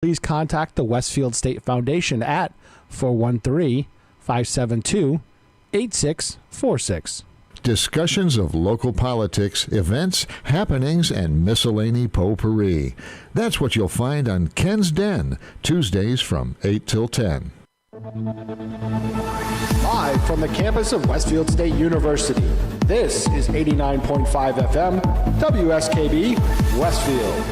please contact the Westfield State Foundation at 413-572-8646. Discussions of local politics, events, happenings, and miscellany potpourri. That's what you'll find on Ken's Den, Tuesdays from 8 till 10. Live from the campus of Westfield State University, this is 89.5 FM, WSKB, Westfield.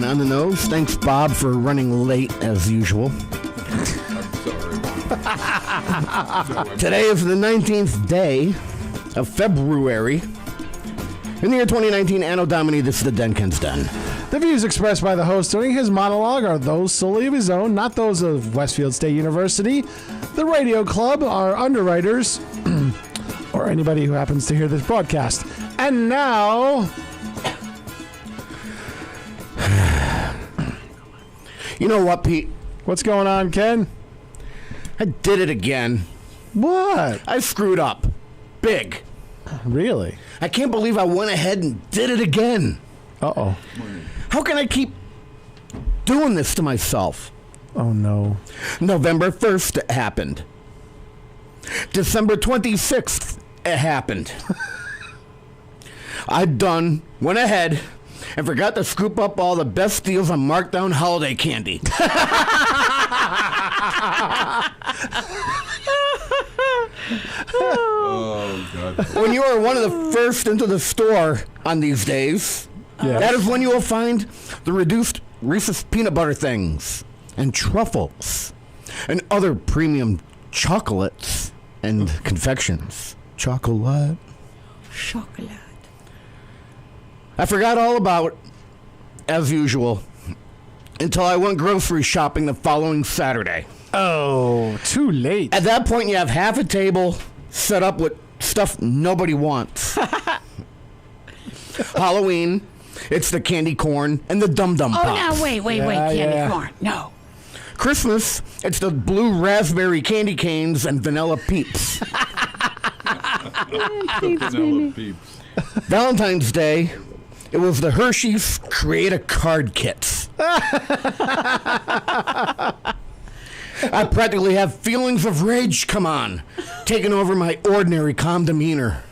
On the nose. Thanks, Bob, for running late as usual. I'm sorry. Today is the 19th day of February. In the year 2019, Anno Domini, this is the Denkin's Den. The views expressed by the host during his monologue are those solely of his own, not those of Westfield State University, the radio club, our underwriters, or anybody who happens to hear this broadcast. And now... You know what, Pete? What's going on, Ken? I did it again. What? I screwed up. Big. Really? I can't believe I went ahead and did it again. Uh-oh. How can I keep doing this to myself? Oh, no. November 1st, it happened. December 26th, it happened. I went ahead and forgot to scoop up all the best deals on markdown holiday candy. Oh, God. When you are one of the first into the store on these days, Yes. That is when you will find the reduced Reese's peanut butter things and truffles and other premium chocolates and confections. Chocolate. Chocolate. I forgot all about, as usual, until I went grocery shopping the following Saturday. Oh, too late. At that point, you have half a table set up with stuff nobody wants. Halloween, it's the candy corn and the dum-dum Oh, pops. no, wait, Yeah, candy yeah. corn. No. Christmas, it's the blue raspberry candy canes and vanilla peeps. Vanilla peeps. Valentine's Day, it was the Hershey's Create a Card Kits. I practically have feelings of rage come on, taking over my ordinary calm demeanor.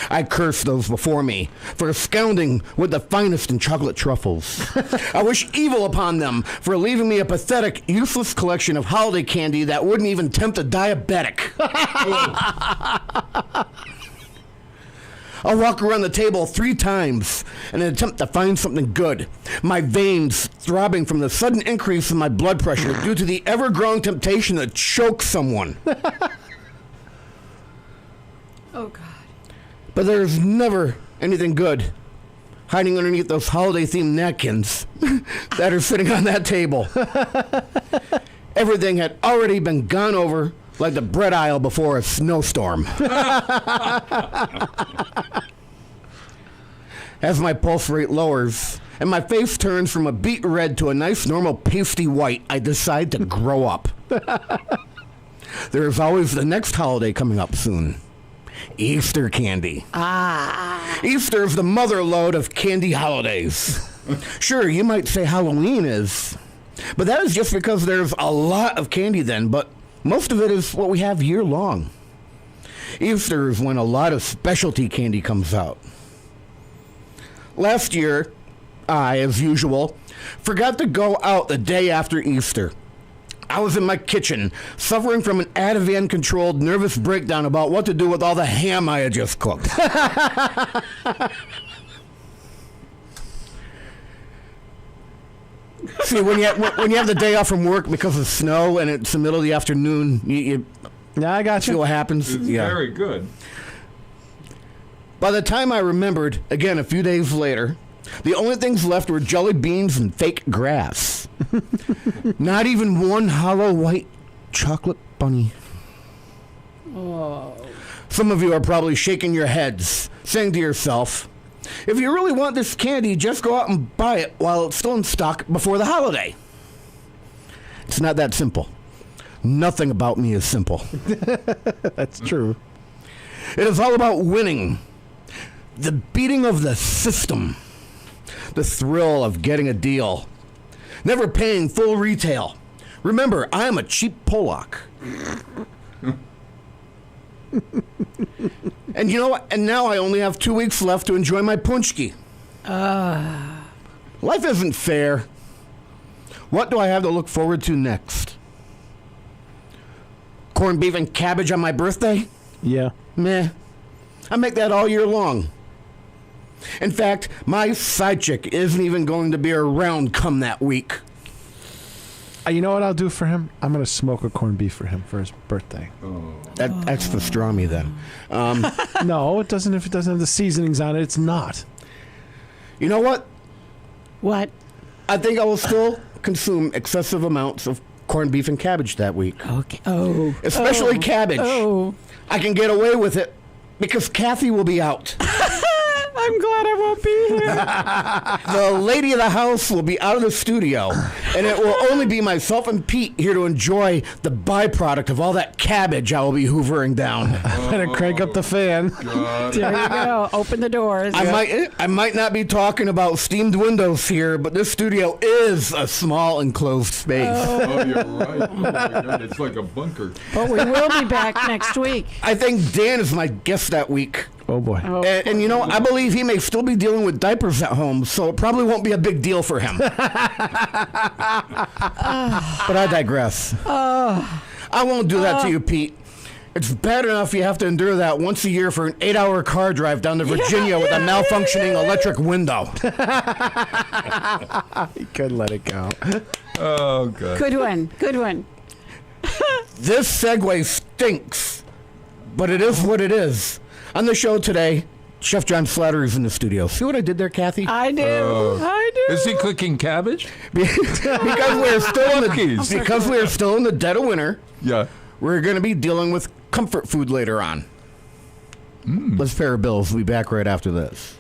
I curse those before me for absconding with the finest in chocolate truffles. I wish evil upon them for leaving me a pathetic, useless collection of holiday candy that wouldn't even tempt a diabetic. I'll walk around the table 3 times in an attempt to find something good. My veins throbbing from the sudden increase in my blood pressure due to the ever-growing temptation to choke someone. Oh, God. But there's never anything good hiding underneath those holiday-themed napkins that are sitting on that table. Everything had already been gone over like the bread aisle before a snowstorm. As my pulse rate lowers and my face turns from a beet red to a nice normal pasty white, I decide to grow up. There is always the next holiday coming up soon. Easter candy. Easter is the mother lode of candy holidays. Sure, you might say Halloween is, but that is just because there's a lot of candy then, but most of it is what we have year long. Easter is when a lot of specialty candy comes out. Last year, I, as usual, forgot to go out the day after Easter. I was in my kitchen, suffering from an Ativan-controlled nervous breakdown about what to do with all the ham I had just cooked. See, when you have the day off from work because of snow and it's the middle of the afternoon, you Yeah, I got see you. what happens. It's very good. By the time I remembered, again a few days later, the only things left were jelly beans and fake grass. Not even one hollow white chocolate bunny. Oh. Some of you are probably shaking your heads, saying to yourself, if you really want this candy, just go out and buy it while it's still in stock before the holiday. It's not that simple. Nothing about me is simple. That's true. It is all about winning. The beating of the system. The thrill of getting a deal. Never paying full retail. Remember, I am a cheap Polak. And you know what? And now I only have 2 weeks left to enjoy my punchki. Life isn't fair. What do I have to look forward to next? Corned beef and cabbage on my birthday? Yeah. Meh. I make that all year long. In fact, my side chick isn't even going to be around come that week. You know what I'll do for him? I'm going to smoke a corned beef for him for his birthday. That's pastrami then. No, it doesn't. If it doesn't have the seasonings on it, it's not. You know what? What? I think I will still consume excessive amounts of corned beef and cabbage that week. Okay. Oh. Especially cabbage. Oh. I can get away with it because Kathy will be out. I'm glad I won't be here. The lady of the house will be out of the studio, and it will only be myself and Pete here to enjoy the byproduct of all that cabbage I will be hoovering down. Better crank up the fan. God. There you go. Open the doors. I might not be talking about steamed windows here, but this studio is a small enclosed space. Oh, you're right. Oh, my God. It's like a bunker. But we will be back next week. I think Dan is my guest that week. Oh boy. Oh. And you know, I believe he may still be dealing with diapers at home, so it probably won't be a big deal for him. But I digress. I won't do that to you, Pete. It's bad enough you have to endure that once a year for an 8-hour car drive down to Virginia with a malfunctioning electric window. You could let it go. Oh, God. Good one. Good one. This segue stinks, but it is what it is. On the show today, Chef John Slattery's in the studio. See what I did there, Kathy? I do. I do. Is he cooking cabbage? Because we're still in the dead of winter. Yeah. We're going to be dealing with comfort food later on. Let's pay our bills. We'll be back right after this.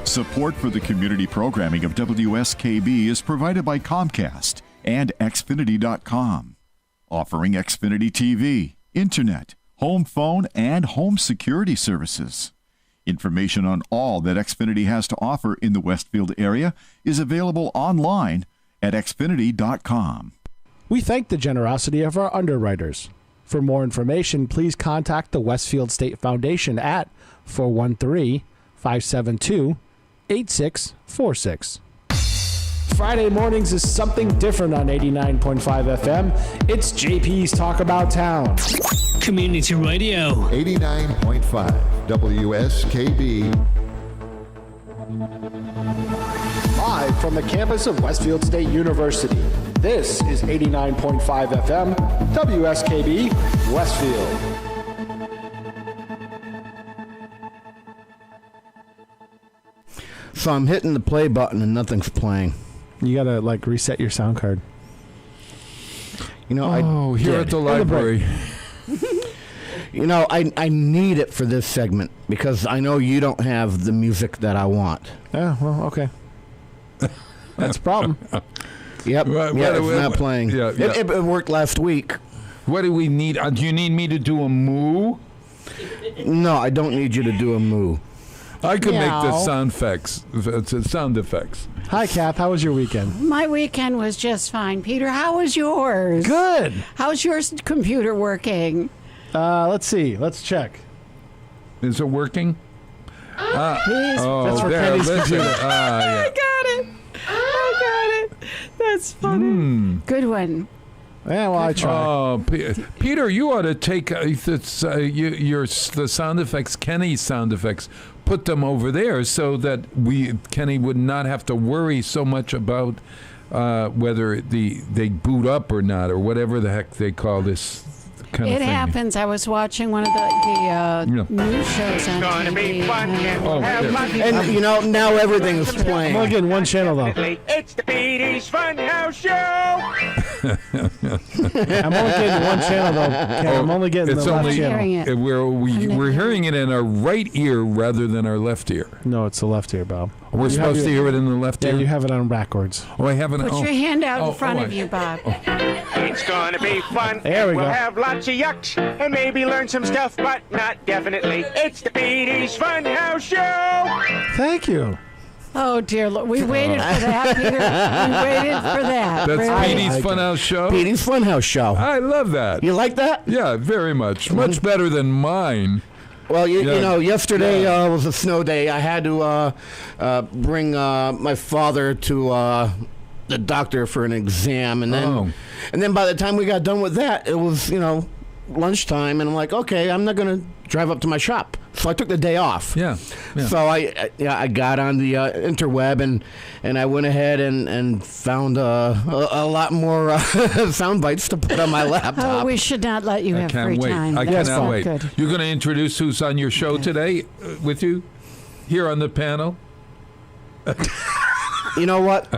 Support for the community programming of WSKB is provided by Comcast and Xfinity.com, offering Xfinity TV, Internet, home phone, and home security services. Information on all that Xfinity has to offer in the Westfield area is available online at Xfinity.com. We thank the generosity of our underwriters. For more information, please contact the Westfield State Foundation at 413-572-8646. Friday mornings is something different on 89.5 FM. It's JP's Talk About Town. Community Radio. 89.5 WSKB. Live from the campus of Westfield State University, this is 89.5 FM, WSKB, Westfield. So I'm hitting the play button and nothing's playing. You gotta reset your sound card. You know, Here at the library. You know, I need it for this segment because I know you don't have the music that I want. Yeah, well, okay. That's a problem. Yep. It's not playing. Yeah. It worked last week. What do we need? Do you need me to do a moo? No, I don't need you to do a moo. I could make the Meow. sound effects. Hi, Kath. How was your weekend? My weekend was just fine. Peter, how was yours? Good. How's your computer working? Let's see. Let's check. Is it working? Please. Oh, That's for there. Penny's Listen. computer. I got it. That's funny. Good one. Yeah, well, I tried. Oh, Peter, you ought to take the sound effects, Kenny's sound effects, put them over there so that Kenny would not have to worry so much about whether they boot up or not, or whatever the heck they call this kind of It thing. happens. I was watching one of the news shows on TV. Oh, there. And now everything is I'm playing. only getting one channel though. It's the Petey's Funhouse Show. I'm only getting one channel though. Ken. I'm only getting It's the left only channel. Hearing it. we're hearing it in our right ear rather than our left ear. No, it's the left ear, Bob. We're supposed to hear it in the left Yeah, ear. you have it on backwards. Oh, I haven't. Put oh. your hand out Oh, in front oh, of you, Bob. It's gonna be fun. There we we'll go. have lots of yucks and maybe learn some stuff, but not definitely. It's the Petey's Funhouse Show. Thank you. Oh, dear Lord. We waited for that, Peter. We waited for that. That's Really. Petey's like it. Funhouse Show. Petey's Funhouse Show. I love that. You like that? Yeah, very much. Much better than mine. Well, you Yeah. know, yesterday was a snow day. I had to bring my father to the doctor for an exam, and then by the time we got done with that, it was lunchtime, and I'm like, okay, I'm not gonna drive up to my shop, so I took the day off. Yeah. So I got on the interweb and I went ahead and found a lot more sound bites to put on my laptop. Oh, we should not let you I have can't free wait. time. I That's cannot not wait. good. You're going to introduce who's on your show today with you here on the panel? You know what,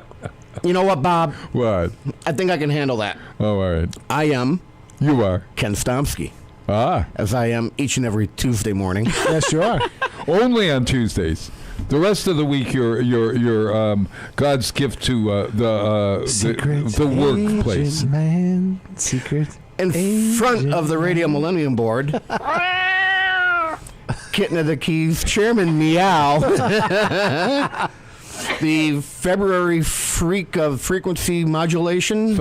Bob? What? I think I can handle that. Oh, all right. I am You are. Ken Stomsky, Ah, as I am each and every Tuesday morning. Yes, you are. only on Tuesdays. The rest of the week, you're God's gift to the workplace. Agent man, secret. In front of the Radio Millennium Board, Kitten of the Keys, Chairman Meow, the February freak of frequency modulation.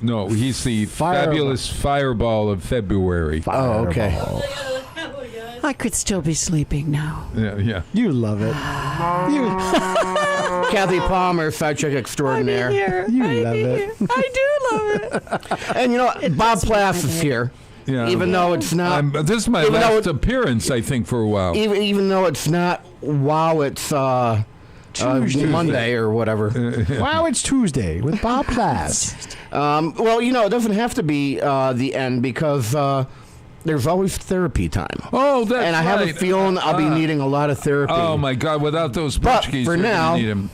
No, he's the fabulous fireball of February. Oh, okay. I could still be sleeping now. Yeah. You love it. Kathy Palmer, fact check extraordinaire. You love it. I do love it. And Bob Plass is here. Yeah. Even though it's not, this is my even though last appearance, I think, for a while. even though it's not. Wow, it's Monday or whatever. Wow, it's Tuesday with Bob Plass. Well, it doesn't have to be the end because there's always therapy time. Oh, that's And I have a right. feeling I'll be needing a lot of therapy. Oh my God! Without those But punch keys, for we're gonna now- need 'em.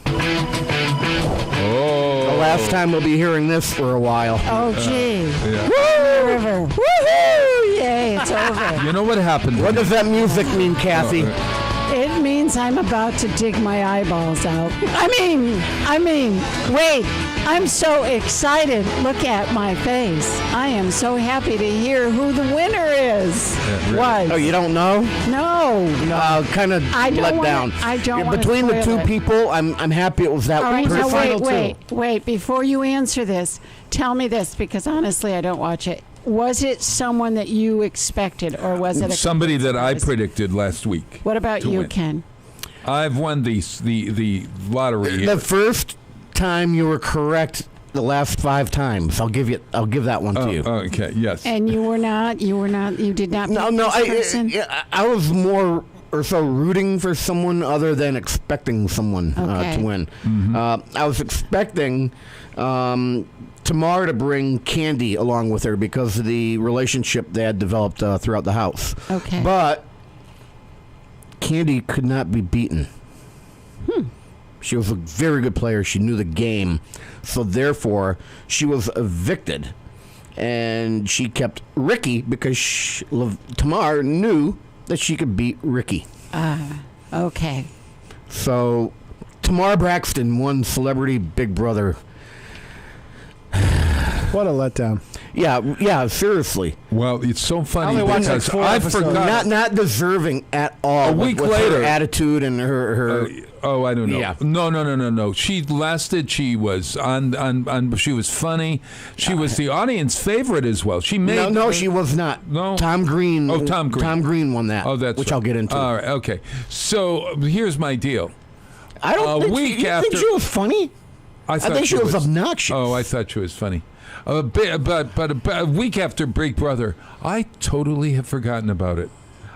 Oh, The last time we'll be hearing this for a while. Oh, gee. Yeah. River. Woohoo! Yay, it's over. You know what happened? What does that music mean, Kathy? It means I'm about to dig my eyeballs out. I mean, wait. I'm so excited. Look at my face. I am so happy to hear who the winner is. really? Was. Oh, you don't know? No. Kind of I don't let wanna- down. I don't wanna Between the spoil two it. people, I'm happy it was that All right, person. now wait. Before you answer this, tell me this, because honestly, I don't watch it. Was it someone that you expected, or was it Somebody that I surprise? predicted last week. What about to you, win. Ken? I've won the lottery. The first time you were correct, the last 5 times. I'll give that one to you. Okay. Yes. And you were not. You did not. No, pick this person? I was more or so rooting for someone other than expecting someone Okay. to win. Mm-hmm. I was expecting Tamar to bring Candy along with her because of the relationship they had developed throughout the house. Okay. But Candy could not be beaten. She was a very good player. She knew the game. So therefore, she was evicted. And she kept Ricky because Tamar knew that she could beat Ricky. Okay. So Tamar Braxton won Celebrity Big Brother What a letdown. Yeah, seriously. Well, it's so funny only watched, like, because 4 I episodes. forgot. Not deserving at all. A week with later. her attitude and her I don't know. Yeah. No. She lasted. She was on. She was funny. She was the audience favorite as well. She made. No, she was not. No? Tom Green. Oh, Tom Green. Tom Green won that. Oh, that's which right. I'll get into. All right. Okay. So here's my deal. I don't A think week you after- think she was funny. I think she was obnoxious. Oh, I thought she was funny. But a week after Big Brother, I totally have forgotten about it.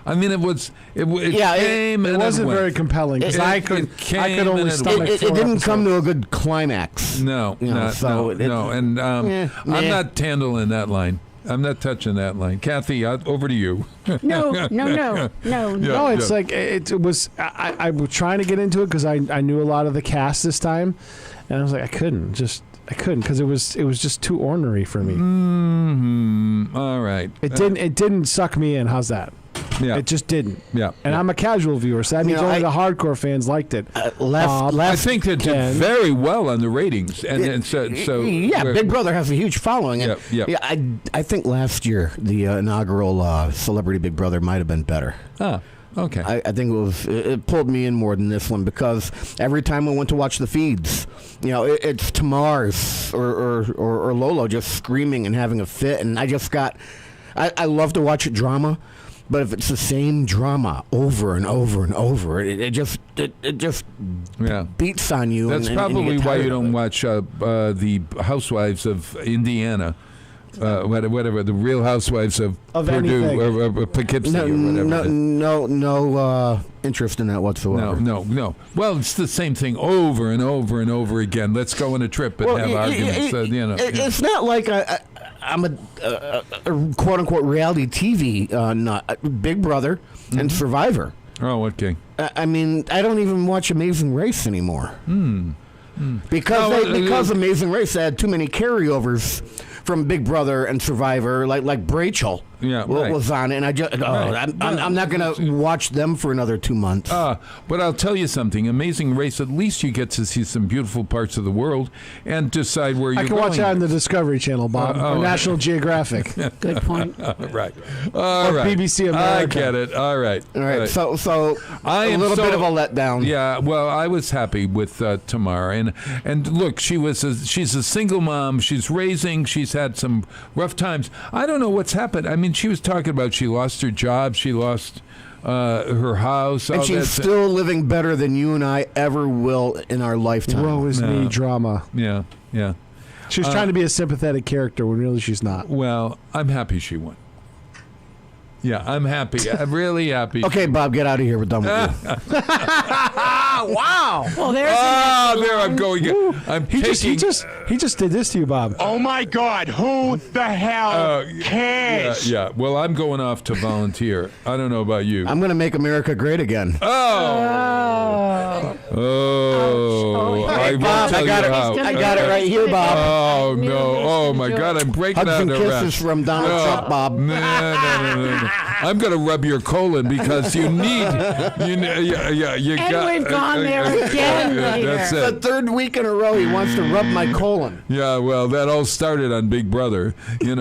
I mean, it came and It wasn't went. very compelling because I could only and stomach It 4 didn't come episodes. to a good climax. No, You know, so it- no. And I'm nah. not handling that line. I'm not touching that line. Kathy, over to you. No. No, it's like it was. I was trying to get into it because I knew a lot of the cast this time, and I was like I couldn't because it was just too ornery for me. All right. It didn't suck me in. How's that? Yeah. It just didn't. Yeah. And I'm a casual viewer, so that means know, only I- the hardcore fans liked it. I Last think it did Ken. very well on the ratings, and so yeah, we're- Big Brother has a huge following. And, Yeah. yeah. I think last year the inaugural Celebrity Big Brother might have been better. Ah, okay. I think it pulled me in more than this one because every time I went to watch the feeds, it's Tamar's or Lolo just screaming and having a fit, and I just got. I love to watch drama, but if it's the same drama over and over and over, it just Yeah. beats on you. That's and probably get why tired you of don't it. watch the Housewives of Indiana, whatever the Real Housewives of Purdue anything. or Poughkeepsie or whatever. No interest in that whatsoever. No. Well, it's the same thing over and over and over again. Let's go on a trip and have arguments. It's not like I'm a quote unquote reality TV nut. Big Brother and Survivor. Oh, okay. I mean, I don't even watch Amazing Race anymore. Because Amazing Race had too many carryovers from Big Brother and Survivor, like Rachel was on it, and I just I'm not gonna watch them for another 2 months. But I'll tell you something. Amazing Race, at least you get to see some beautiful parts of the world and decide where you're I can going. watch that on the Discovery Channel, Bob, or National Geographic. Good point. Right. All right. BBC America. I get it. All right. All right, so I a am little so- bit of a letdown. Yeah, well, I was happy with Tamara, and look, she's a single mom. She's raising. She's had some rough times. I don't know what's happened. I mean, she was talking about she lost her job, she lost her house, And she's still living better than you and I ever will in our lifetime. Woe is me drama. Yeah. She's trying to be a sympathetic character when really she's not. Well, I'm happy she won. Yeah, I'm happy. I'm really happy. Okay, Bob, get out of here. We're done with you. Wow! Well, there's There I'm going. I'm He taking. just did this to you, Bob. Oh my God, who the hell cares? Yeah. Well, I'm going off to volunteer. I don't know about you. I'm going to make America great again. I won't Bob, tell I got you it. how. I got it right here, Bob. Oh I knew no! this Oh was my a God! joke. I'm breaking Hugs out and of kisses rest. from Donald Trump, Bob. No. I'm gonna rub your colon because you need. You And got. we've gone there again later. That's The it. third week in a row, he wants to rub my colon. Yeah, well, that all started on Big Brother. The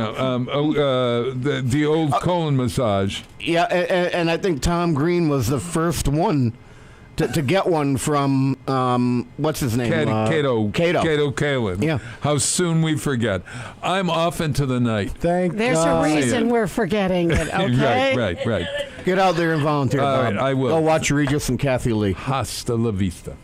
old colon massage. Yeah, and I think Tom Green was the first one to get one from what's his name? Cato Kalin. Yeah. How soon we forget. I'm off into the night. There's God. a reason we're forgetting it, okay? Right. Get out there and volunteer, All Bob. right, I will. Go watch Regis and Kathy Lee. Hasta la vista.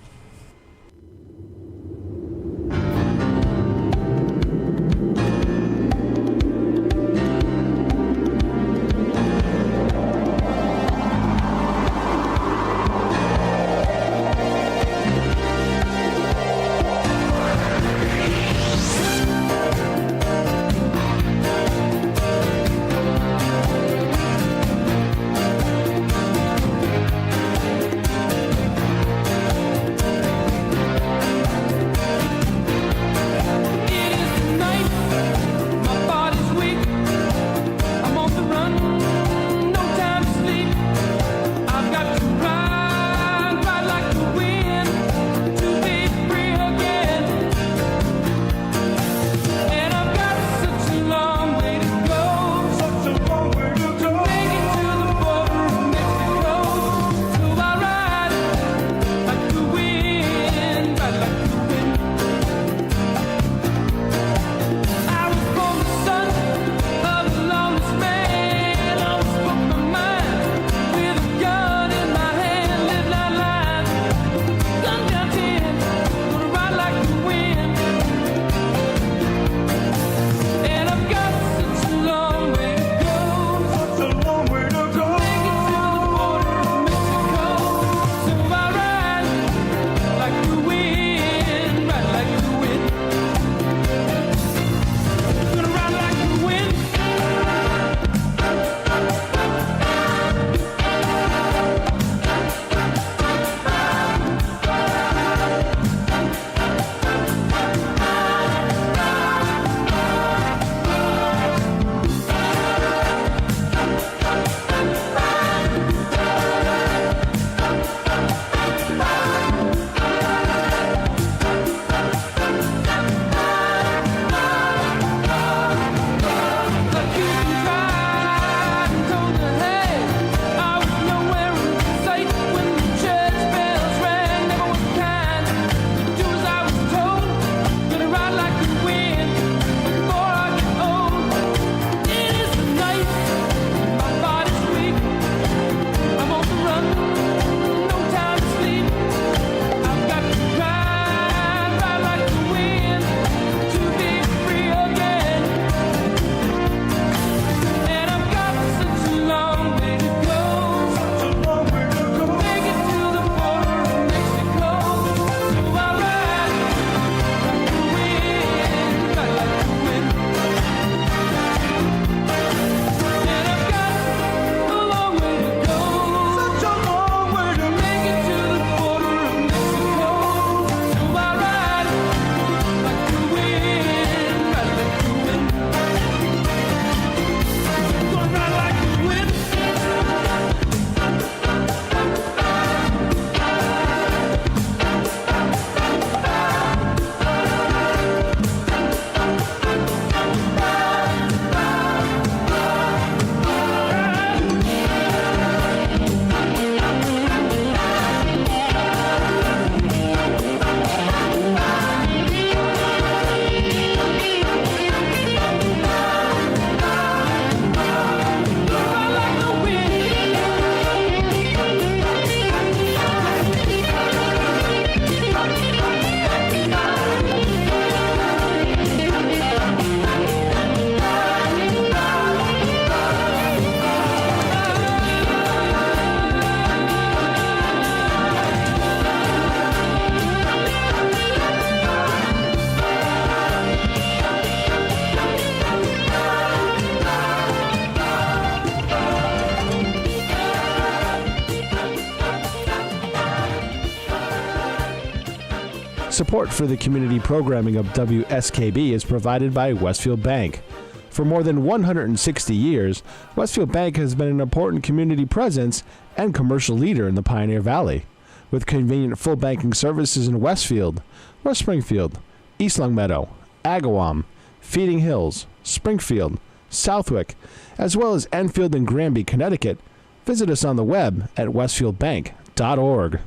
Support for the community programming of WSKB is provided by Westfield Bank. For more than 160 years, Westfield Bank has been an important community presence and commercial leader in the Pioneer Valley. With convenient full banking services in Westfield, West Springfield, East Longmeadow, Agawam, Feeding Hills, Springfield, Southwick, as well as Enfield and Granby, Connecticut, visit us on the web at westfieldbank.org.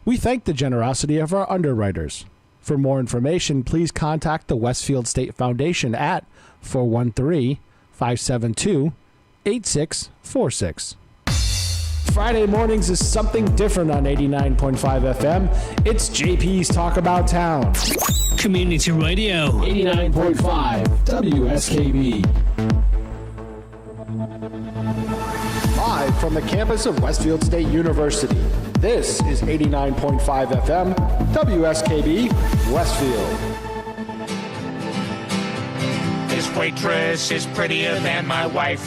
We thank the generosity of our underwriters. For more information, please contact the Westfield State Foundation at 413-572-8646. Friday mornings is something different on 89.5 FM. It's JP's Talk About Town. Community Radio. 89.5 WSKB. Live from the campus of Westfield State University, this is 89.5 FM WSKB Westfield. This waitress is prettier than my wife.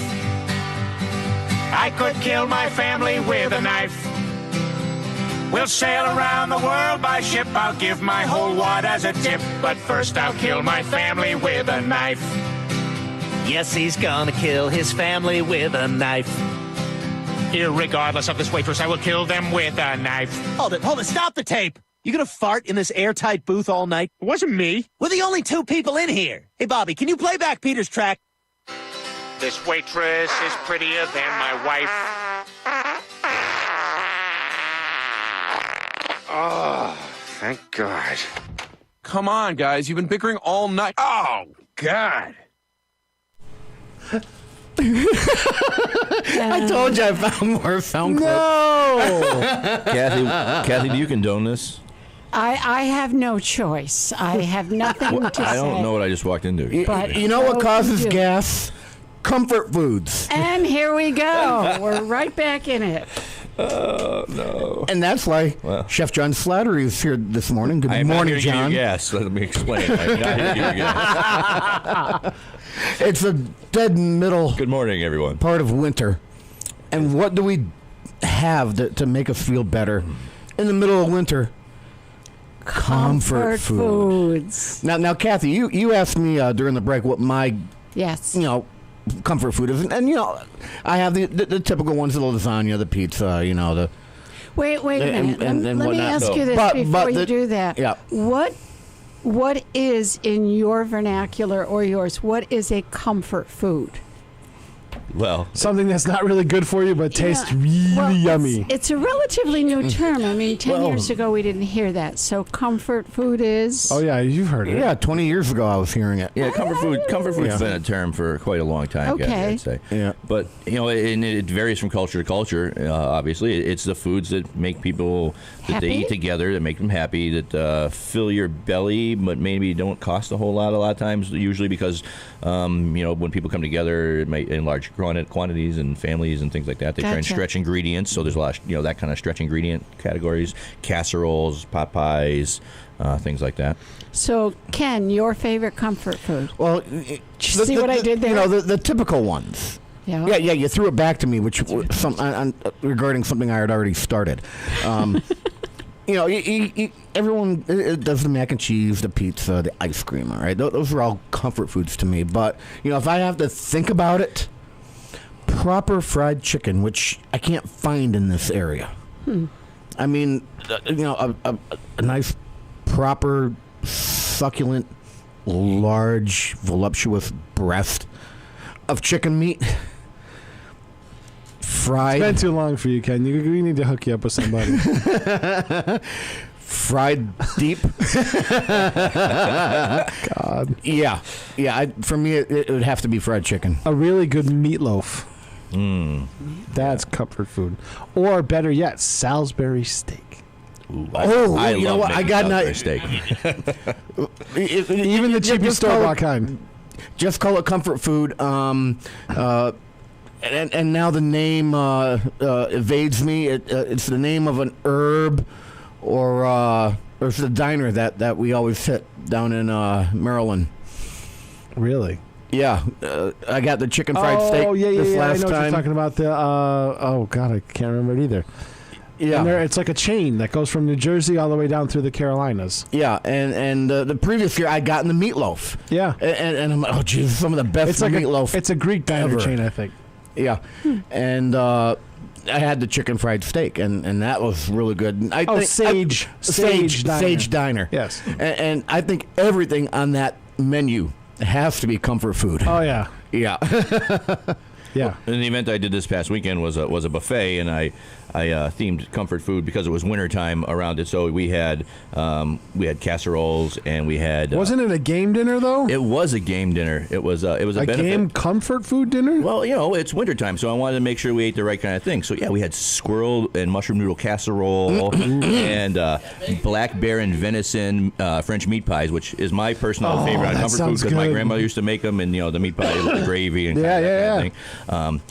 I could kill my family with a knife. We'll sail around the world by ship. I'll give my whole wad as a tip. But first I'll kill my family with a knife. Yes, he's gonna kill his family with a knife. Irregardless of this waitress, I will kill them with a knife. Hold it, stop the tape! You gonna fart in this airtight booth all night? It wasn't me. We're the only two people in here. Hey, Bobby, can you play back Peter's track? This waitress is prettier than my wife. Oh, thank God. Come on, guys. You've been bickering all night. Oh, God. I told you I found more sound clips. No! Kathy, do you condone this? I have no choice. I have nothing to say. I don't know what I just walked into. But You know what causes do. gas? Comfort foods. And here we go. We're right back in it. Oh, no. And that's why Chef John Slattery is here this morning. Good morning, John. Yes, let me explain. I'm not here to give you gas. It's a dead middle Good morning, everyone. part of winter. And what do we have to make us feel better in the middle of winter? Comfort food. foods. Now, Kathy, you asked me during the break what my Yes. comfort food is, and I have the typical ones: the lasagna, the pizza, the. Wait a minute. and Let me whatnot. ask you this But before you the- do that. Yeah. What is in your vernacular or yours? What is a comfort food? Well, Something that's not really good for you, but tastes really Well, yummy. It's a relatively new term. I mean, 10 years ago we didn't hear that. So comfort food is. Oh, yeah, you've heard it. Yeah, 20 years ago I was hearing it. yeah, comfort food's Yeah. been a term for quite a long time, Kathy, Okay. I'd say. Yeah. But, and it varies from culture to culture, obviously. It's the foods that make people, that they Happy? eat together, that make them happy, that fill your belly, but maybe don't cost a whole lot of times, usually because, when people come together in large quantities and families and things like that, they try and Gotcha. stretch ingredients. So there's a lot of, that kind of stretch ingredient categories, casseroles, pot pies, things like that. So, Ken, your favorite comfort food? Well, Did you see what I did there? The typical ones. Yeah. Yeah. You threw it back to me, which regarding something I had already started. Everyone does the mac and cheese, the pizza, the ice cream. All right, those are all comfort foods to me. But if I have to think about it, proper fried chicken, which I can't find in this area. I mean, a nice, proper, succulent, large, voluptuous breast of chicken meat. Fried. It's been too long for you, Ken. We need to hook you up with somebody. Fried deep. God. Yeah. For me, it would have to be fried chicken. A really good meatloaf. That's comfort food. Or better yet, Salisbury steak. Ooh, I love what? I making got Salisbury not steak. Even the cheapest just call store-bought it- kind. Just call it comfort food. And now the name evades me. It's the name of an herb, or it's the diner that we always hit down in Maryland. Really? Yeah, I got the chicken fried steak Oh, yeah. this I last know what time. you're talking about. Oh, God, I can't remember it either. Yeah. And it's like a chain that goes from New Jersey all the way down through the Carolinas. Yeah, and the previous year I'd gotten the meatloaf. Yeah. And I'm like, oh, geez, some of the best meatloaf. It's a Greek diner chain, I think. Yeah. And I had the chicken fried steak, and that was really good. Sage Diner. Yes. And I think everything on that menu has to be comfort food. Oh, yeah. Yeah. Yeah. And the event I did this past weekend was a buffet, and I themed comfort food because it was wintertime around it. So we had casseroles, and we had. Wasn't it a game dinner though? It was a game dinner. It was a benefit. Game comfort food dinner. Well, it's wintertime, so I wanted to make sure we ate the right kind of thing. So yeah, we had squirrel and mushroom noodle casserole and black bear and venison French meat pies, which is my personal favorite on comfort food because my grandmother used to make them, and the meat pie with the gravy and kind of thing.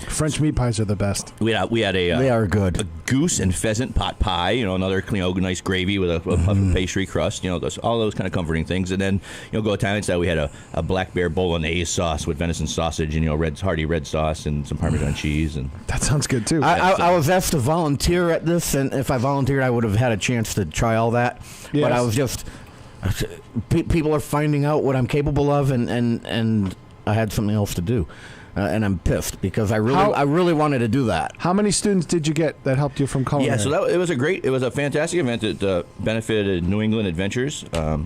French meat pies are the best. We had they are good. A goose and pheasant pot pie, another nice gravy with a pastry crust, all those kind of comforting things. And then go Italian style, we had a black bear bolognese sauce with venison sausage and hearty red sauce and some Parmesan cheese. And that sounds good too. I was asked to volunteer at this, and if I volunteered, I would have had a chance to try all that. Yes. But I was just people are finding out what I'm capable of, and I had something else to do. And I'm pissed because I really wanted to do that. How many students did you get that helped you from culinary? Yeah, so it was a fantastic event. It benefited New England Adventures,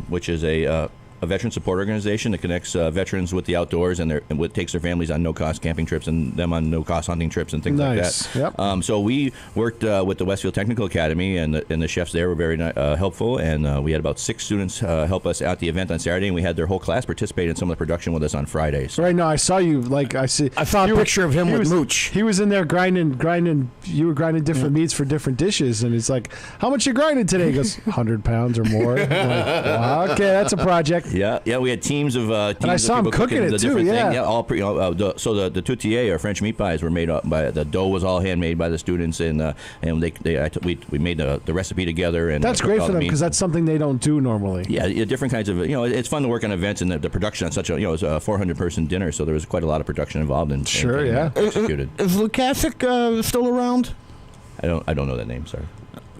which is a veteran support organization that connects veterans with the outdoors and takes their families on no-cost camping trips and them on no-cost hunting trips and things like that. Yep. So we worked with the Westfield Technical Academy, and the chefs there were very helpful, and we had about 6 students help us at the event on Saturday, and we had their whole class participate in some of the production with us on Fridays. Right now, I saw you. I saw a picture of him with Mooch. He was in there grinding. You were grinding different meats for different dishes, and he's like, "How much you grinding today?" He goes, 100 pounds or more. I'm like, wow, okay, that's a project. Yeah, we had teams of and I saw him cooking it too. Yeah, all so the toutier or French meat pies were made up by the dough was all handmade by the students, and we made the recipe together. And that's great for them because that's something they don't do normally. Yeah, different kinds of it's fun to work on events and the production on such a it was a 400-person dinner, so there was quite a lot of production involved in. Sure, yeah. Executed. Is Lukasic still around? I don't know that name. Sorry.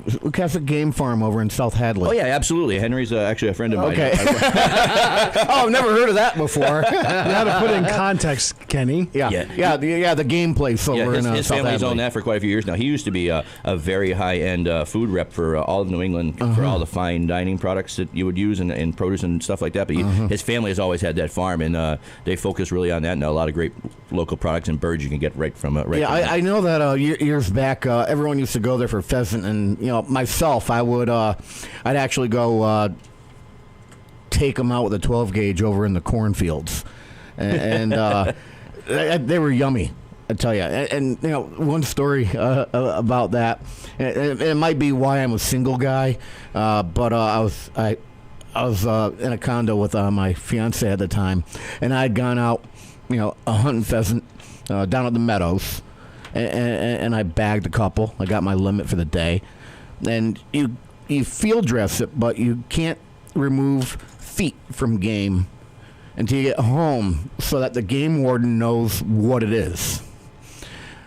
Lukasic Game Farm over in South Hadley. Oh yeah, absolutely. Henry's actually a friend of mine. Okay. I've never heard of that before. You had to put it in context, Kenny. Yeah. The game place over in South Hadley. His family's owned that for quite a few years now. He used to be a very high-end food rep for all of New England for all the fine dining products that you would use and produce and stuff like that. But his family has always had that farm, and they focus really on that. And a lot of great local products and birds you can get right from it. I know that years back, everyone used to go there for pheasant, and myself, I'd actually go take them out with a 12 gauge over in the cornfields, and they were yummy, I tell you. And one story about that, and it might be why I'm a single guy, but I was in a condo with my fiance at the time, and I'd gone out, hunting pheasant down at the meadows, and I bagged a couple. I got my limit for the day. And you field dress it, but you can't remove feet from game until you get home so that the game warden knows what it is.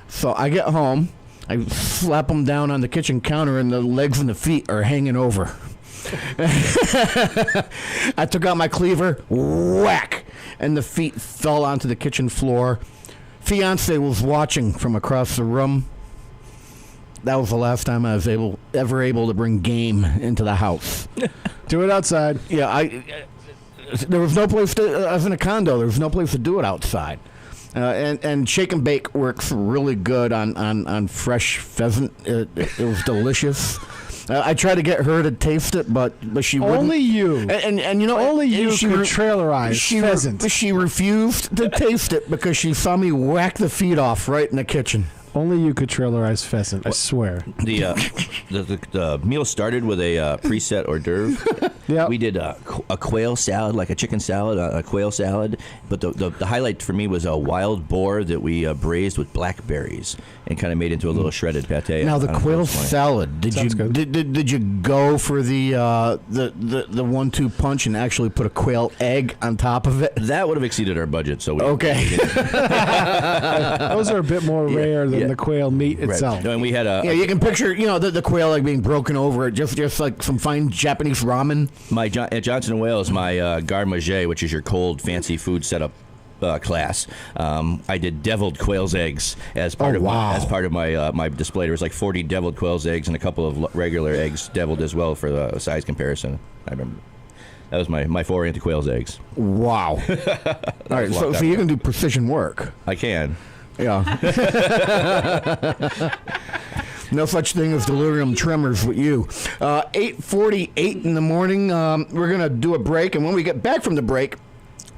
So I get home, I slap them down on the kitchen counter, and the legs and the feet are hanging over. I took out my cleaver, whack, and the feet fell onto the kitchen floor. Fiance was watching from across the room. That was the last time I was ever able to bring game into the house. Do it outside. Yeah, there was no place to. I was in a condo. There was no place to do it outside. And shake and bake works really good on fresh pheasant. It was delicious. I tried to get her to taste it, but she wouldn't. Only you. And only you could trailerize pheasant. She refused to taste it because she saw me whack the feet off right in the kitchen. Only you could trailerize pheasant, I swear. The meal started with a preset hors d'oeuvre, Yep. We did a quail salad, like a chicken salad, a quail salad. But the highlight for me was a wild boar that we braised with blackberries and kind of made into a little shredded pate. Now the quail salad. Did you go for the 1-2 punch and actually put a quail egg on top of it? That would have exceeded our budget. So okay. Those are a bit more rare than the quail meat itself. Right. No, and we had you can picture the quail egg being broken over, just like some fine Japanese ramen. At Johnson & Wales, my garde manger, which is your cold fancy food setup class, I did deviled quail's eggs as part of my display. There was like 40 deviled quail's eggs and a couple of regular eggs deviled as well for the size comparison. I remember that was my foray into quail's eggs. Wow! All right, so you can do precision work. I can. Yeah. No such thing as delirium tremors with you. 8:48 in the morning. We're going to do a break, and when we get back from the break,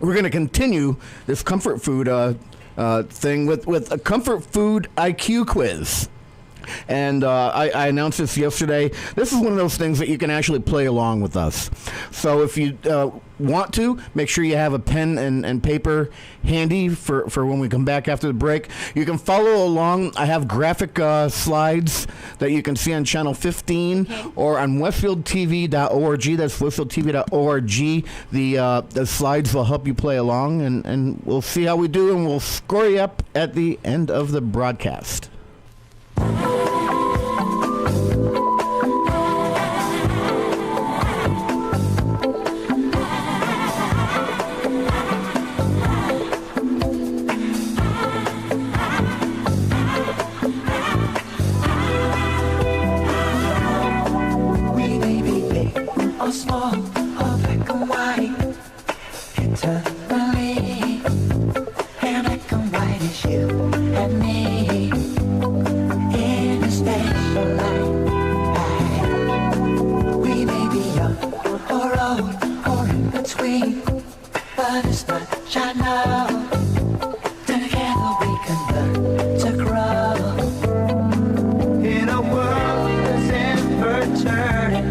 we're going to continue this comfort food thing with a comfort food IQ quiz. And I announced this yesterday. This is one of those things that you can actually play along with us. So if you want to, make sure you have a pen and paper handy for when we come back after the break. You can follow along. I have graphic slides that you can see on Channel 15 or on WSFD-LP. That's WSFD-LP. The slides will help you play along, and we'll see how we do, and we'll score you up at the end of the broadcast. Or small, or black and white, eternally, and black and white is you and me, in a special light. We may be young, or old, or in between, but it's much I know. Together we can learn to grow, in a world that's ever turning.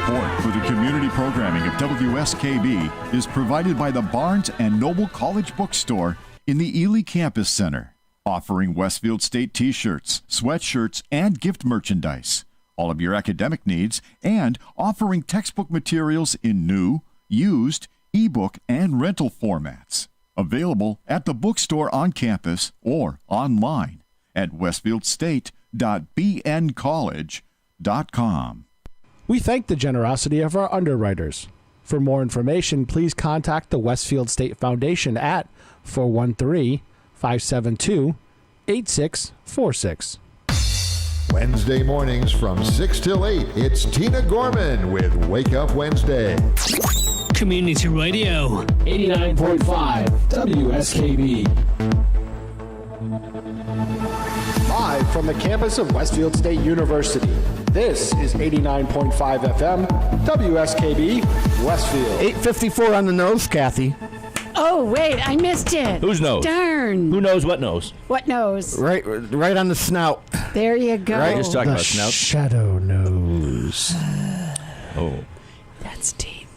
Support for the community programming of WSKB is provided by the Barnes & Noble College Bookstore in the Ely Campus Center, offering Westfield State t-shirts, sweatshirts, and gift merchandise, all of your academic needs, and offering textbook materials in new, used, ebook, and rental formats. Available at the bookstore on campus or online at westfieldstate.bncollege.com. We thank the generosity of our underwriters. For more information, please contact the Westfield State Foundation at 413-572-8646. Wednesday mornings from 6 till 8, it's Tina Gorman with Wake Up Wednesday. Community Radio. 89.5 WSKB. Live from the campus of Westfield State University, this is 89.5 FM WSKB Westfield. 8:54 on the nose, Kathy. Oh, wait, I missed it. Whose nose? Darn. Who knows what knows? What nose? Right on the snout. There you go. Right, Just talking The about snout. shadow nose. Oh. That's deep.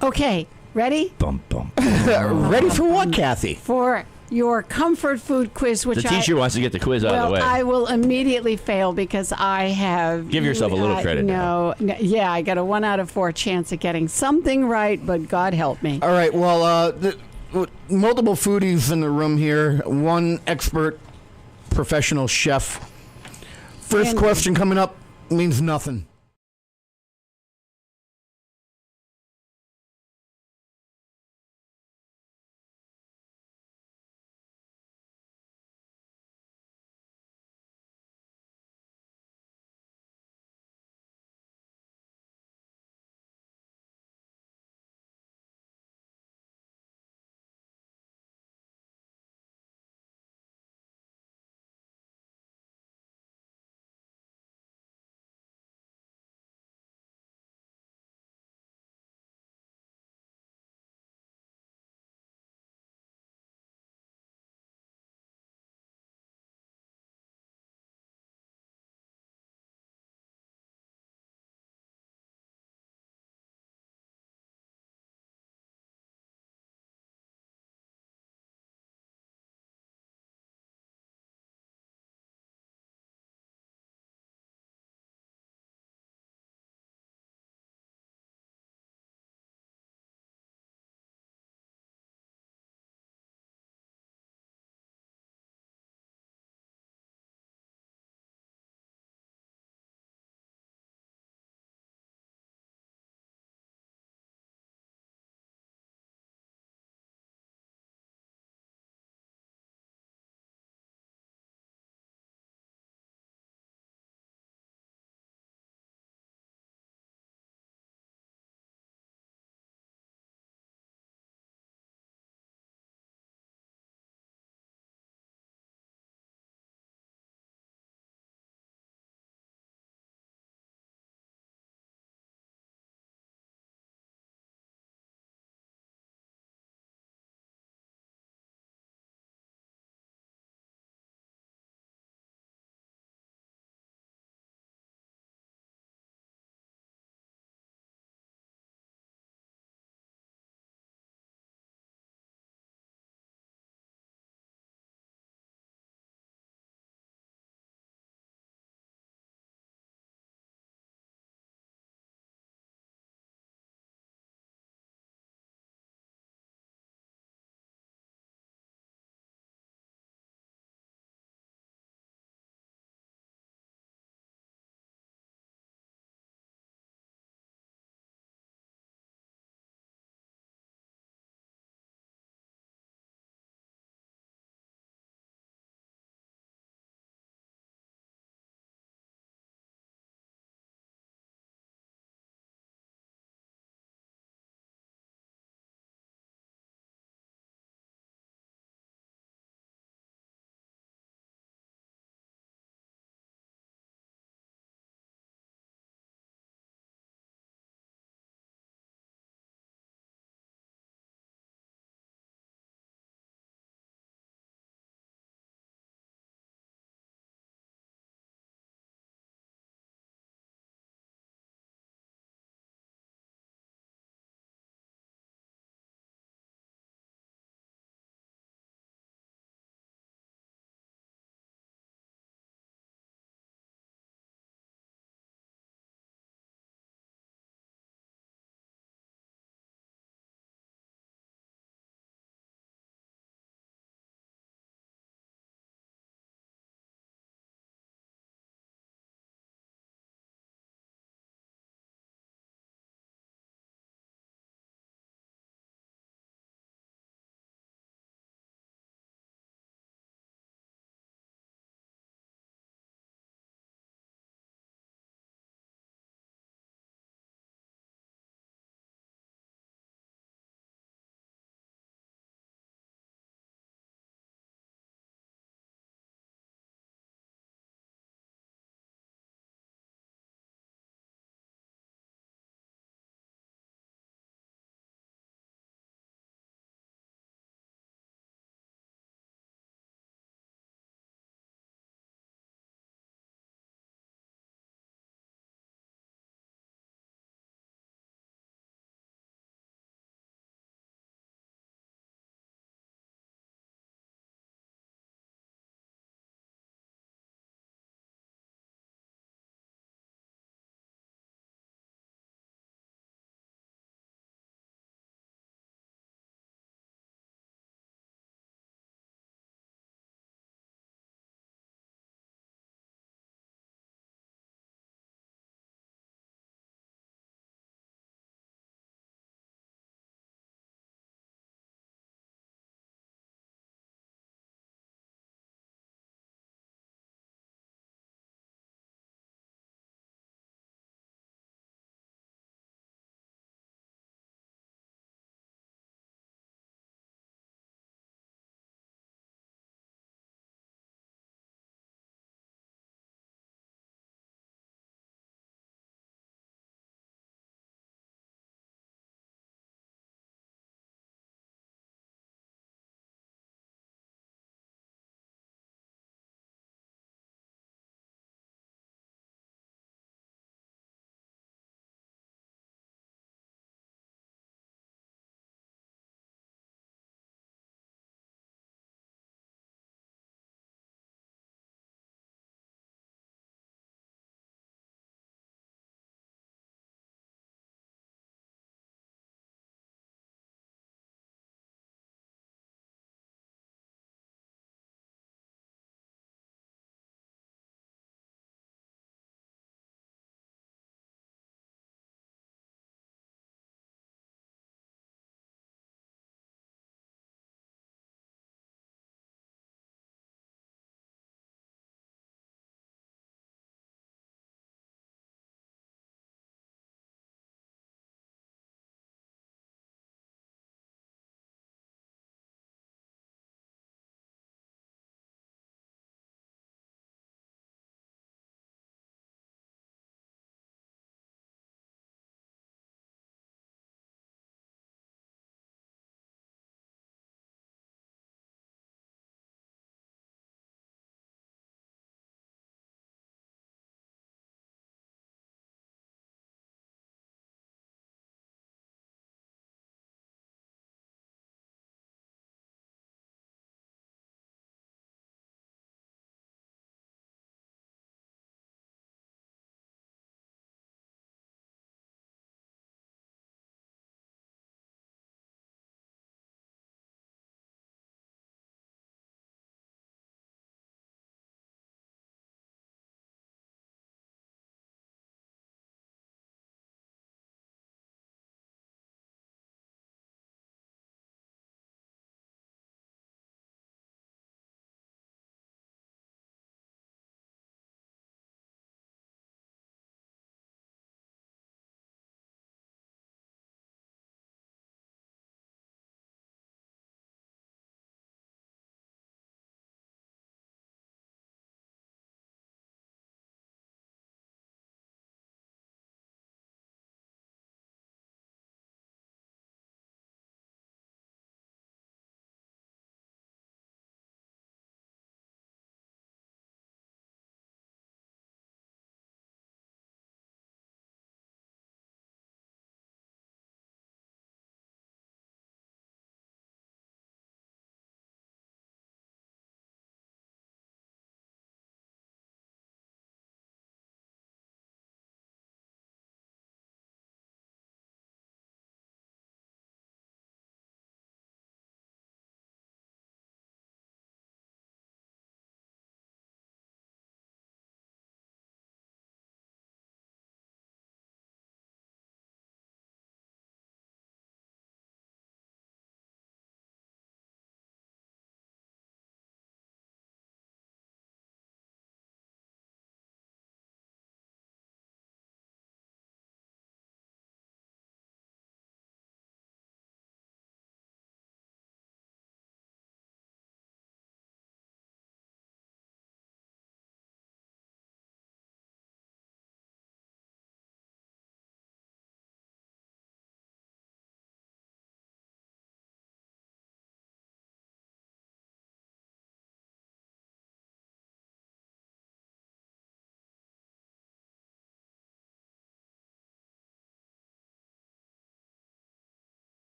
Okay, ready? Bum, bum. Ready for what, Kathy? For your comfort food quiz, which The teacher wants to get the quiz out of the way. I will immediately fail because I have... Give yourself a little credit No, yeah, I got a 1 out of 4 chance of getting something right, but God help me. All right, well, multiple foodies in the room here. One expert professional chef. First question coming up means nothing.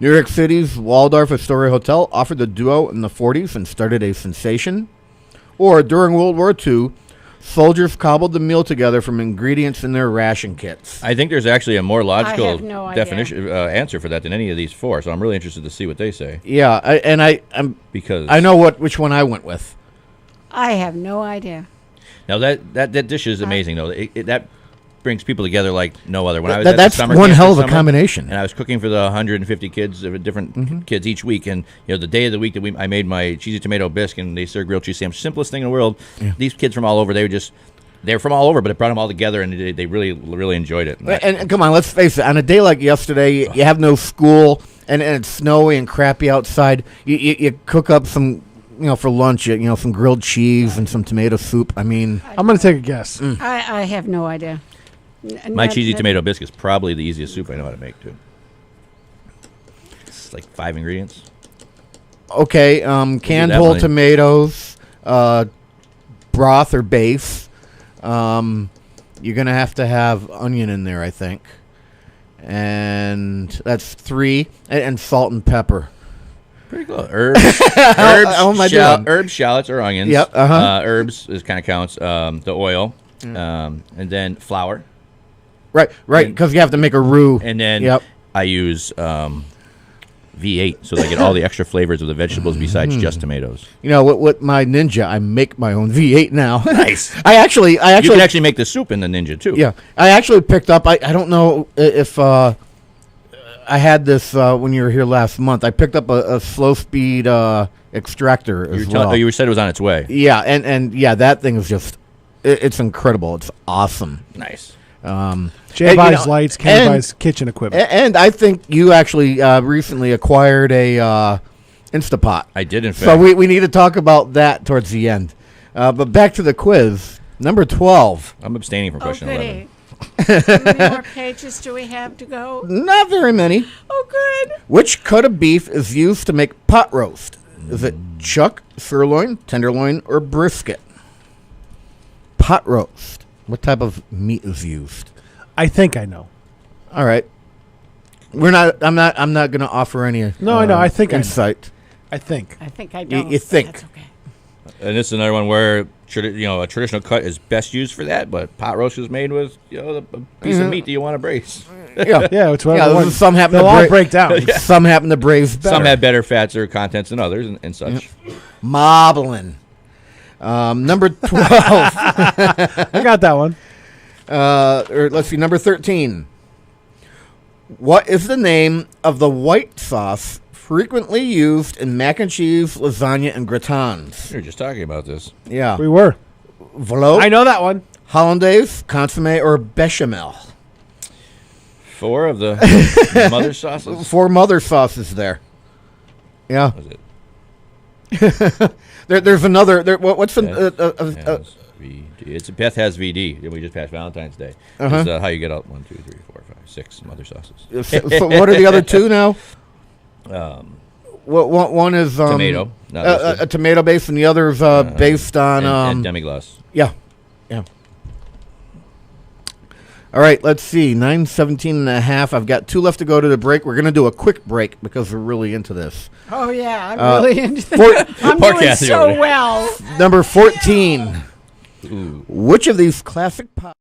New York City's Waldorf Astoria Hotel offered the duo in the 40s and started a sensation. Or during World War II, soldiers cobbled the meal together from ingredients in their ration kits. I think there's actually a more logical have no idea. definition answer for that than any of these four. So I'm really interested to see what they say. Yeah, Because I know which one I went with. I have no idea. Now that dish is amazing though. That brings people together like no other. When I was at That's the summer one camp hell this of a summer, combination. and I was cooking for the 150 kids, different kids each week. And the day of the week that I made my cheesy tomato bisque and they served grilled cheese sandwich, simplest thing in the world. Yeah. These kids from all over, they're from all over, but it brought them all together, and they really, really enjoyed it. And come on, let's face it. On a day like yesterday, you have no school, and it's snowy and crappy outside. You cook up some, for lunch, some grilled cheese and some tomato soup. I mean, I'm going to take a guess. I have no idea. My cheesy tomato bisque is probably the easiest soup I know how to make, too. It's like 5 ingredients. Okay, canned whole tomatoes, broth or base. You're going to have onion in there, I think. And that's 3. And salt and pepper. Pretty close. Herbs, herbs, shallots, or onions. Yep. Herbs kind of counts. The oil, and then flour. Right, because you have to make a roux. And then I use V8, so that I get all the extra flavors of the vegetables besides just tomatoes. With my Ninja, I make my own V8 now. Nice. I actually you can actually make the soup in the Ninja too. Yeah, I actually picked up. I don't know if I had this when you were here last month. I picked up a slow speed extractor as well. You said it was on its way. Yeah, and that thing is just it's incredible. It's awesome. Nice. Jay buys lights, Ken buys kitchen equipment. And I think you actually recently acquired a Instapot. I did, in fact. So we need to talk about that towards the end. But back to the quiz. Number 12. I'm abstaining from question 11. How many more pages do we have to go? Not very many. Oh, good. Which cut of beef is used to make pot roast? Is it chuck, sirloin, tenderloin, or brisket? Pot roast. What type of meat is used? I think I know. All right. I'm not going to offer any. No, I know. I think insight. I think. I think I don't. You think? That's okay. And this is another one where a traditional cut is best used for that, but pot roast is made with a piece of meat that you want to braise. Yeah, it's what some happen they'll to all break down. Some happen to braise better. Some have better fats or contents than others, and such. Moblin. Number 12. I got that one. Or let's see, number 13. What is the name of the white sauce frequently used in mac and cheese, lasagna, and gratins? We were just talking about this. Yeah. We were. Velouté, I know that one. Hollandaise, consommé, or bechamel? 4 of the mother sauces. 4 mother sauces there. Yeah. Was it? There's another. What's the? Beth has VD. We just passed Valentine's Day. Is how you get out 1, 2, 3, 4, 5, 6 mother sauces. So what are the other 2 now? One is tomato. A tomato base, and the other is based on and demi-glace. Yeah. All right, let's see. 9:17 and a half. I've got 2 left to go to the break. We're going to do a quick break because we're really into this. Oh, yeah. I'm really into this. I'm doing so well. Number 14. Ooh. Which of these classic pop...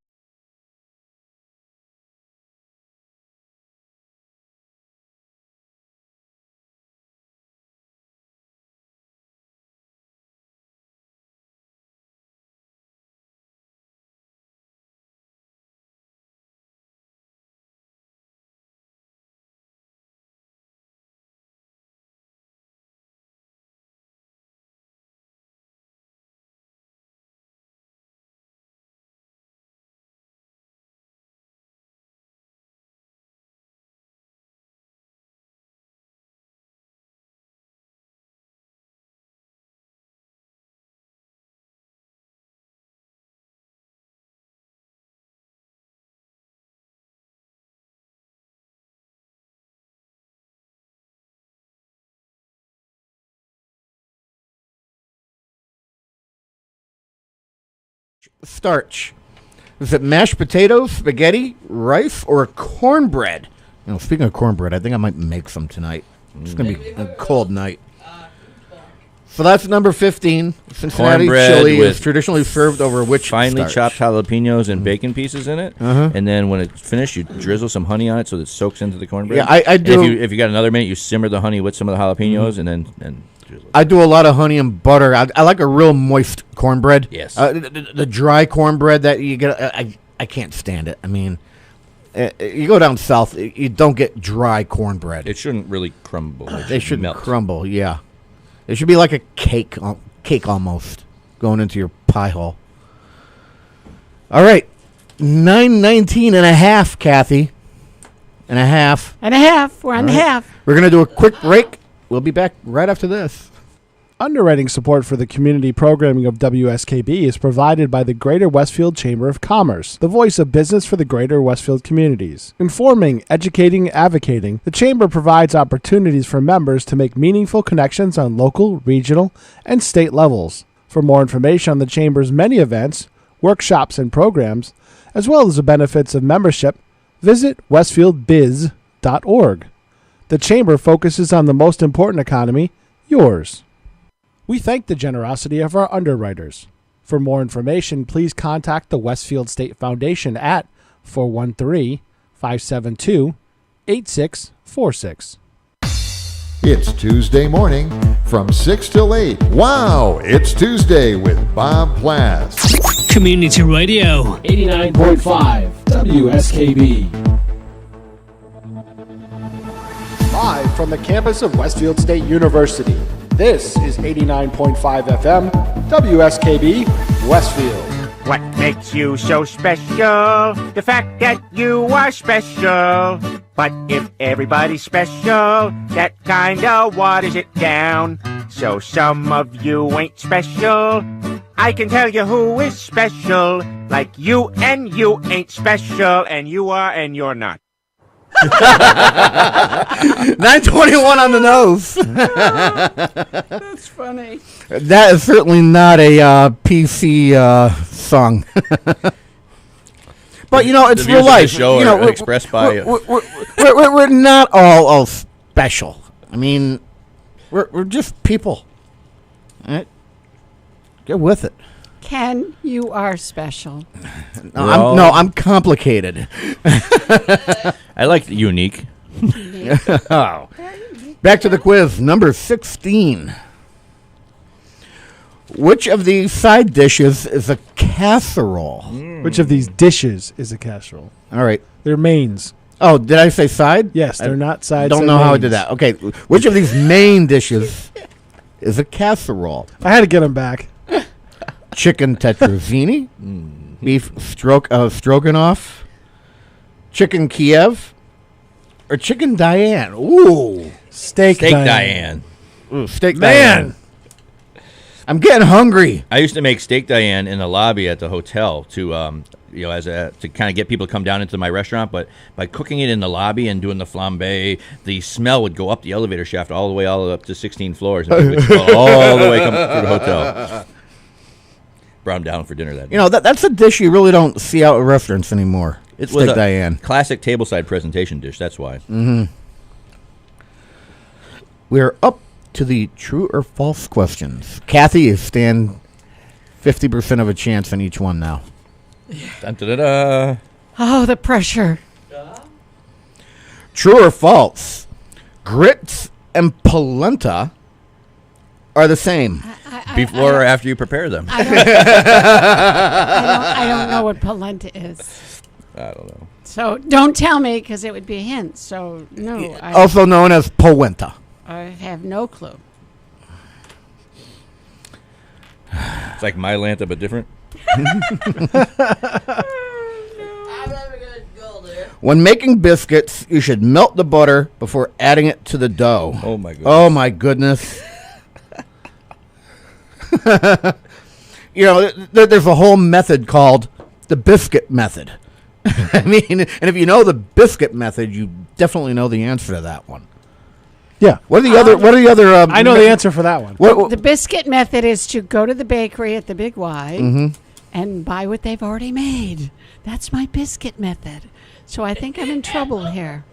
Starch. Is it mashed potatoes, spaghetti, rice, or cornbread? Speaking of cornbread, I think I might make some tonight. It's going to be a cold night. So that's number 15. Cincinnati Cornbread chili with is traditionally served over which finely starch? chopped jalapenos and bacon pieces in it, and then when it's finished, you drizzle some honey on it so that it soaks into the cornbread. Yeah, I do. And if you got another minute, you simmer the honey with some of the jalapenos, and then drizzle. I do a lot of honey and butter. I like a real moist cornbread. Yes. The dry cornbread that you get, I can't stand it. I mean, you go down south, you don't get dry cornbread. It shouldn't really crumble. They shouldn't melt. crumble. Yeah, it should be like a cake almost going into your pie hole. All right, 9:19 and a half, Kathy. And a half. And a half. We're on the half. We're gonna do a quick break. We'll be back right after this. Underwriting support for the community programming of WSKB is provided by the Greater Westfield Chamber of Commerce, the voice of business for the Greater Westfield communities. Informing, educating, advocating, the Chamber provides opportunities for members to make meaningful connections on local, regional, and state levels. For more information on the Chamber's many events, workshops, and programs, as well as the benefits of membership, visit westfieldbiz.org. The Chamber focuses on the most important economy, yours. We thank the generosity of our underwriters. For more information, please contact the Westfield State Foundation at 413-572-8646. It's Tuesday morning from 6 till 8. Wow, it's Tuesday with Bob Plass. Community Radio. 89.5 WSKB. Live from the campus of Westfield State University, this is 89.5 FM, WSKB, Westfield. What makes you so special? The fact that you are special. But if everybody's special, that kinda waters it down. So some of you ain't special. I can tell you who is special. Like you and you ain't special, and you are and you're not. 9:21 on the nose. That's funny. That is certainly not a PC song. But it's The real views of life. this show are expressed by. We're not all special. I mean, we're just people. All right? Get with it. Ken, you are special. I'm complicated. I like the unique. Oh. Back to the quiz, number 16. Which of these side dishes is a casserole? Which of these dishes is a casserole? All right. They're mains. Oh, did I say side? Yes, they're not sides. Don't they're know how I mains. did that. Okay, which of these main dishes is a casserole? I had to get them back. Chicken tetrazzini, beef stroganoff, chicken Kiev, or chicken Diane? Ooh, Steak Diane. Ooh, steak Man. Diane. I'm getting hungry. I used to make steak Diane in the lobby at the hotel to to kind of get people to come down into my restaurant. But by cooking it in the lobby and doing the flambe, the smell would go up the elevator shaft all the way up to 16 floors, and people would smell all the way come through the hotel. Brought them down for dinner that day. That's a dish you really don't see out at restaurants anymore. It Steak was a Diane. classic tableside presentation dish. That's why. Mm-hmm. We're up to the true or false questions. Kathy is stand 50% of a chance on each one now. Dun-da-da-da. Oh, the pressure. True or false? Grits and polenta are the same. Before or after you prepare them? I don't know what polenta is. I don't know. So don't tell me because it would be a hint. So no. Also known as polenta. I have no clue. It's like Mylanta, but different. When making biscuits, you should melt the butter before adding it to the dough. Oh, my goodness. Oh, my goodness. There's a whole method called the biscuit method. I mean, and if you know the biscuit method, you definitely know the answer to that one. Yeah. What are the other? I know the answer for that one. The biscuit method is to go to the bakery at the Big Y and buy what they've already made. That's my biscuit method. So I think I'm in trouble here.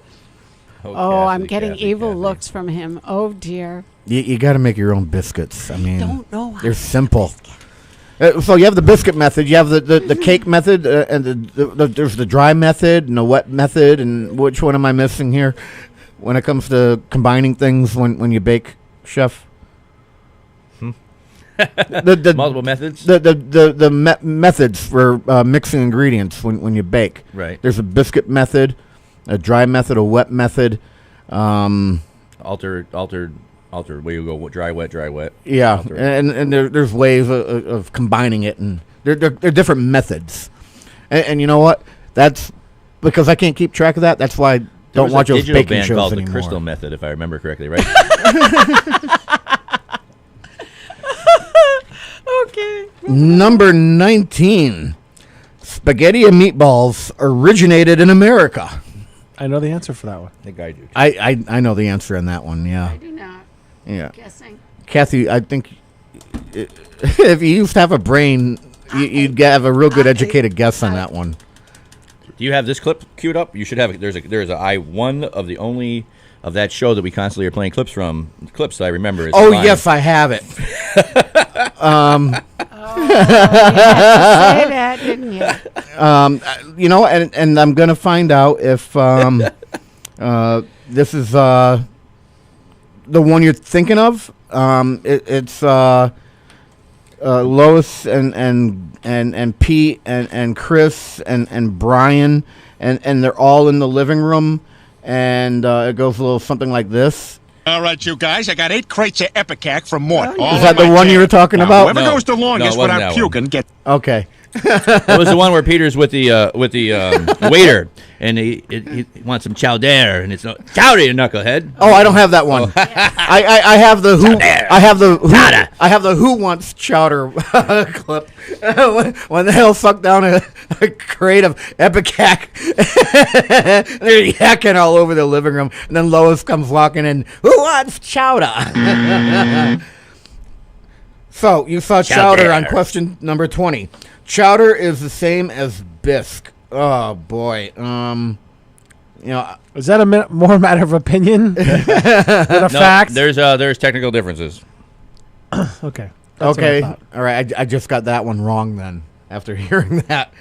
Oh, I'm getting Kathy, evil Kathy. looks from him. Oh, dear. You got to make your own biscuits. I mean, don't know how they're to simple. So you have the biscuit method, you have the cake method, and there's the dry method and the wet method. And which one am I missing here when it comes to combining things when you bake, Chef? the Multiple methods. The methods for mixing ingredients when you bake. Right. There's a biscuit method, a dry method, a wet method. Altered. Where you go dry, wet. Yeah, Altered. and there's ways of combining it, and they're different methods. And you know what? That's because I can't keep track of that. That's why I don't watch those baking band shows called anymore. The Crystal Method, if I remember correctly, right? Okay. Number 19, spaghetti and meatballs originated in America. I know the answer for that one. I think I do. I know the answer on that one. Yeah. I do not. Yeah. Guessing. Kathy, I think if you used to have a brain, you'd have a real good educated guess on that one. Do you have this clip queued up? You should have it. There's one of the only of that show that we constantly are playing clips from. Clips that I remember. Is Oh, line. yes, I have it. You had to say that, didn't you? You know, and I'm going to find out if this is the one you're thinking of. It's Lois and Pete and Chris and Brian, and they're all in the living room, and it goes a little something like this. All right, you guys, I got 8 crates of Epicac from Mort. Is that the one you were talking about? Whoever goes the longest without puking get. Okay. It was the one where Peter's with the waiter, and he wants some chowder, and it's no chowder, you knucklehead. Oh, I don't have that one. I have the who. I have the who. I have the who wants chowder clip. When the hell sucked down a crate of Epicac, they're yakking all over the living room, and then Lois comes walking in. Who wants chowder? So you saw chowder on question number 20. Chowder is the same as bisque. Oh boy. You know, Is that a more matter of opinion than a fact? There's technical differences. Okay. That's okay. what I thought. All right. I just got that one wrong then after hearing that.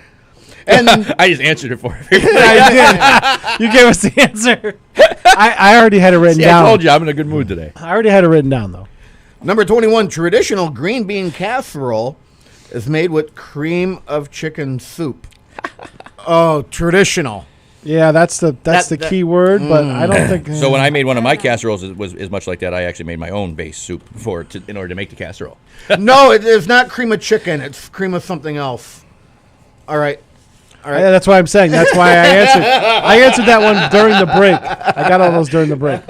And I just answered it for you. I did. You gave us the answer. I already had it written down. I told you I'm in a good mood today. I already had it written down though. number 21, traditional green bean casserole is made with cream of chicken soup. Oh, traditional. Yeah, that's the key word, but I don't think. So when I made one of my casseroles, it was much like that. I actually made my own base soup in order to make the casserole. No, it is not cream of chicken. It's cream of something else. All right. Yeah, that's why I'm saying. That's why I answered. I answered that one during the break. I got all those during the break.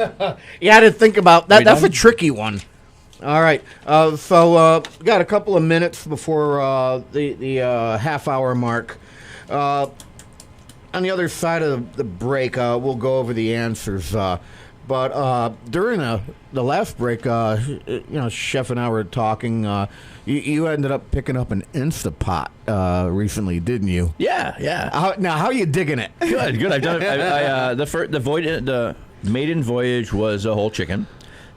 You had to think about that. That's a tricky one. All right. So we got a couple of minutes before the half-hour mark. On the other side of the break, we'll go over the answers. But during the last break, Chef and I were talking. You ended up picking up an Instapot recently, didn't you? Yeah. How are you digging it? Good. I've done it. The maiden voyage was a whole chicken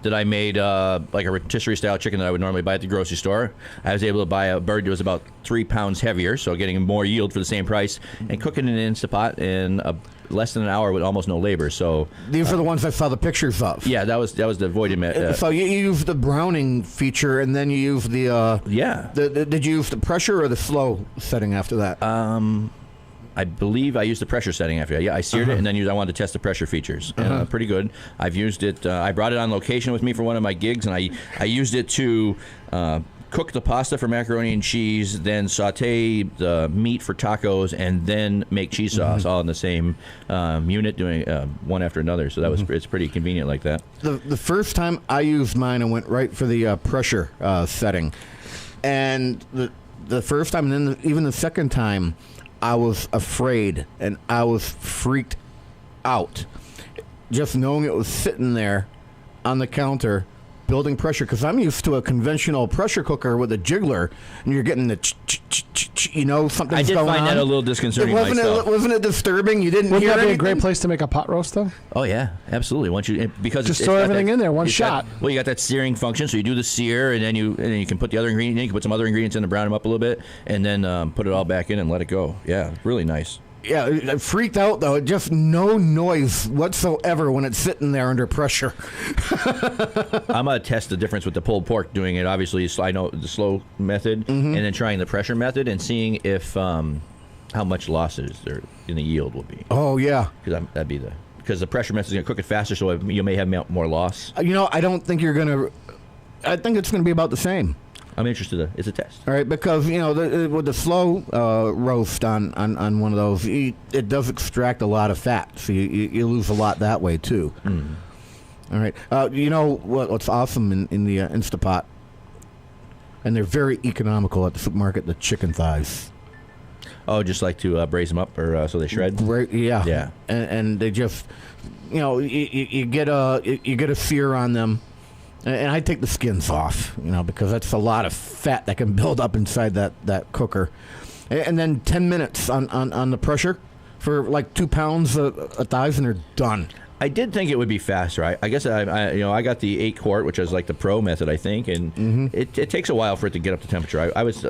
that I made like a rotisserie style chicken that I would normally buy at the grocery store. I was able to buy a bird that was about 3 pounds heavier, so getting more yield for the same price, and cooking it in Instapot in less than an hour with almost no labor. So these are the ones I saw the pictures of. Yeah, that was the voided. So you used the browning feature, and then you used the did you use the pressure or the slow setting after that? I believe I used the pressure setting after that. Yeah, I seared it, and then I wanted to test the pressure features. Pretty good. I've used it. I brought it on location with me for one of my gigs, and I used it to cook the pasta for macaroni and cheese, then saute the meat for tacos, and then make cheese sauce all in the same unit, doing one after another. So that was it's pretty convenient like that. The first time I used mine, I went right for the pressure setting, and the first time, and then even the second time, I was afraid and I was freaked out. Just knowing it was sitting there on the counter building pressure? Because I'm used to a conventional pressure cooker with a jiggler, and you're getting the something's I did going find on. that a little disconcerting myself. Wasn't it disturbing? You didn't Wouldn't hear that be anything? a great place to make a pot roast, though? Oh yeah, absolutely. Once you because Just it's throw got everything that- in there, one it's got- shot. Well, you got that searing function, so you do the sear, and then you can put the other ingredient in. You can put some other ingredients in to brown them up a little bit, and then put it all back in and let it go. Yeah, really nice. Yeah, I freaked out though. Just no noise whatsoever when it's sitting there under pressure. I'm gonna test the difference with the pulled pork. Doing it obviously, I know the slow method, and then trying the pressure method and seeing if how much losses there in the yield will be. Oh yeah, because the pressure method is gonna cook it faster, so you may have more loss. I don't think you're gonna. I think it's gonna be about the same. I'm interested. It's a test. All right, because with the slow roast on one of those, it does extract a lot of fat, so you lose a lot that way too. All right, what's awesome in the Instapot, and they're very economical at the supermarket. The chicken thighs. Oh, just like to braise them up, or so they shred. Yeah. And they just, you get a sear on them. And I take the skins off, because that's a lot of fat that can build up inside that cooker. And then 10 minutes on the pressure for like 2 pounds of thighs, and they're done. I did think it would be faster. I guess I got the 8 quart, which is like the pro method, I think, and it takes a while for it to get up to temperature. I was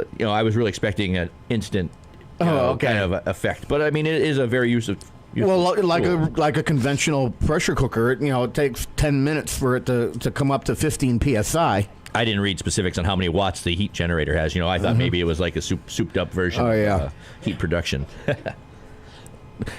really expecting an instant kind of effect, but I mean it is a very useful. Well, like tool. a conventional pressure cooker, it takes 10 minutes for it to come up to 15 psi. I didn't read specifics on how many watts the heat generator has. I thought maybe it was like a souped up version of heat production.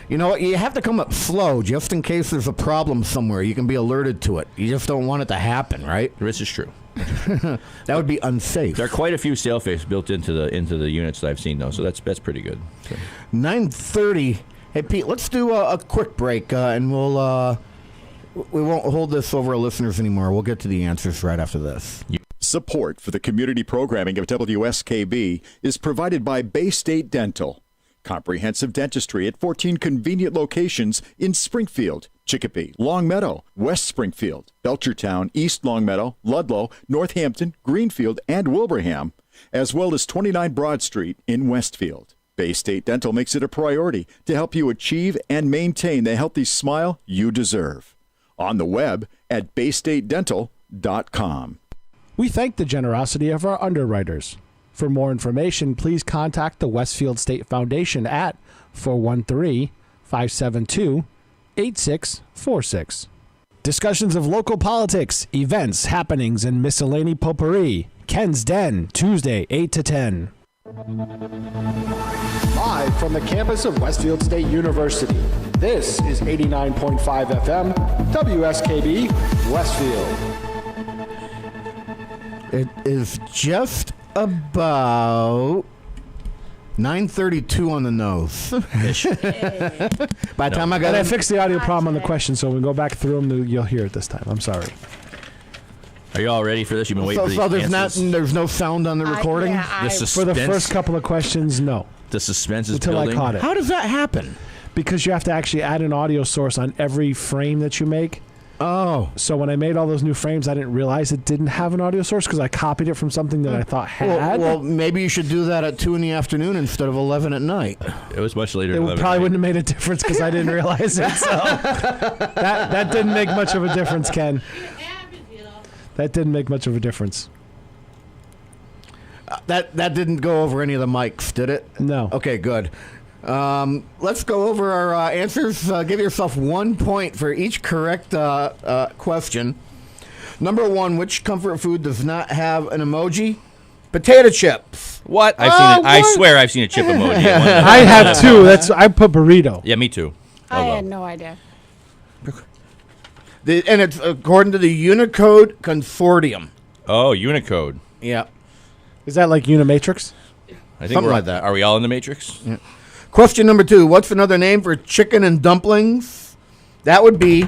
You know what? You have to come up slow just in case there's a problem somewhere. You can be alerted to it. You just don't want it to happen, right? This is true. That would be unsafe. There are quite a few sail safes built into the units that I've seen, though, so that's pretty good. So. 9:30. Hey, Pete, let's do a quick break, and we won't hold this over our listeners anymore. We'll get to the answers right after this. Support for the community programming of WSKB is provided by Bay State Dental. Comprehensive dentistry at 14 convenient locations in Springfield, Chicopee, Longmeadow, West Springfield, Belchertown, East Longmeadow, Ludlow, Northampton, Greenfield, and Wilbraham, as well as 29 Broad Street in Westfield. Bay State Dental makes it a priority to help you achieve and maintain the healthy smile you deserve. On the web at baystatedental.com. We thank the generosity of our underwriters. For more information, please contact the Westfield State Foundation at 413-572-8646. Discussions of local politics, events, happenings, and miscellany potpourri. Ken's Den, Tuesday, 8 to 10. Live from the campus of Westfield State University, this is 89.5 FM, WSKB, Westfield. It is just about 9:32 on the nose. By the time I got I fixed the audio problem on the question, so when we go back through them, you'll hear it this time. I'm sorry. Are you all ready for this? You've been waiting for these there's no sound on the recording? For the first couple of questions, no. The suspense is until building. I caught it. How does that happen? Because you have to actually add an audio source on every frame that you make. Oh. So when I made all those new frames, I didn't realize it didn't have an audio source because I copied it from something that I thought had. Well, maybe you should do that at 2 in the afternoon instead of 11 at night. It was much later. It probably wouldn't have made a difference because I didn't realize it. So that didn't make much of a difference, Ken. That didn't make much of a difference. That didn't go over any of the mics, did it? No. Okay, good. Let's go over our answers. Give yourself 1 point for each correct question. Number 1, which comfort food does not have an emoji? Potato chips. What? I swear I've seen a chip emoji. I have two. I put burrito. Yeah, me too. I had no idea. And it's according to the Unicode Consortium. Oh, Unicode. Yeah. Is that like Unimatrix? I think Something like that. Are we all in the Matrix? Yeah. Question number 2. What's another name for chicken and dumplings? That would be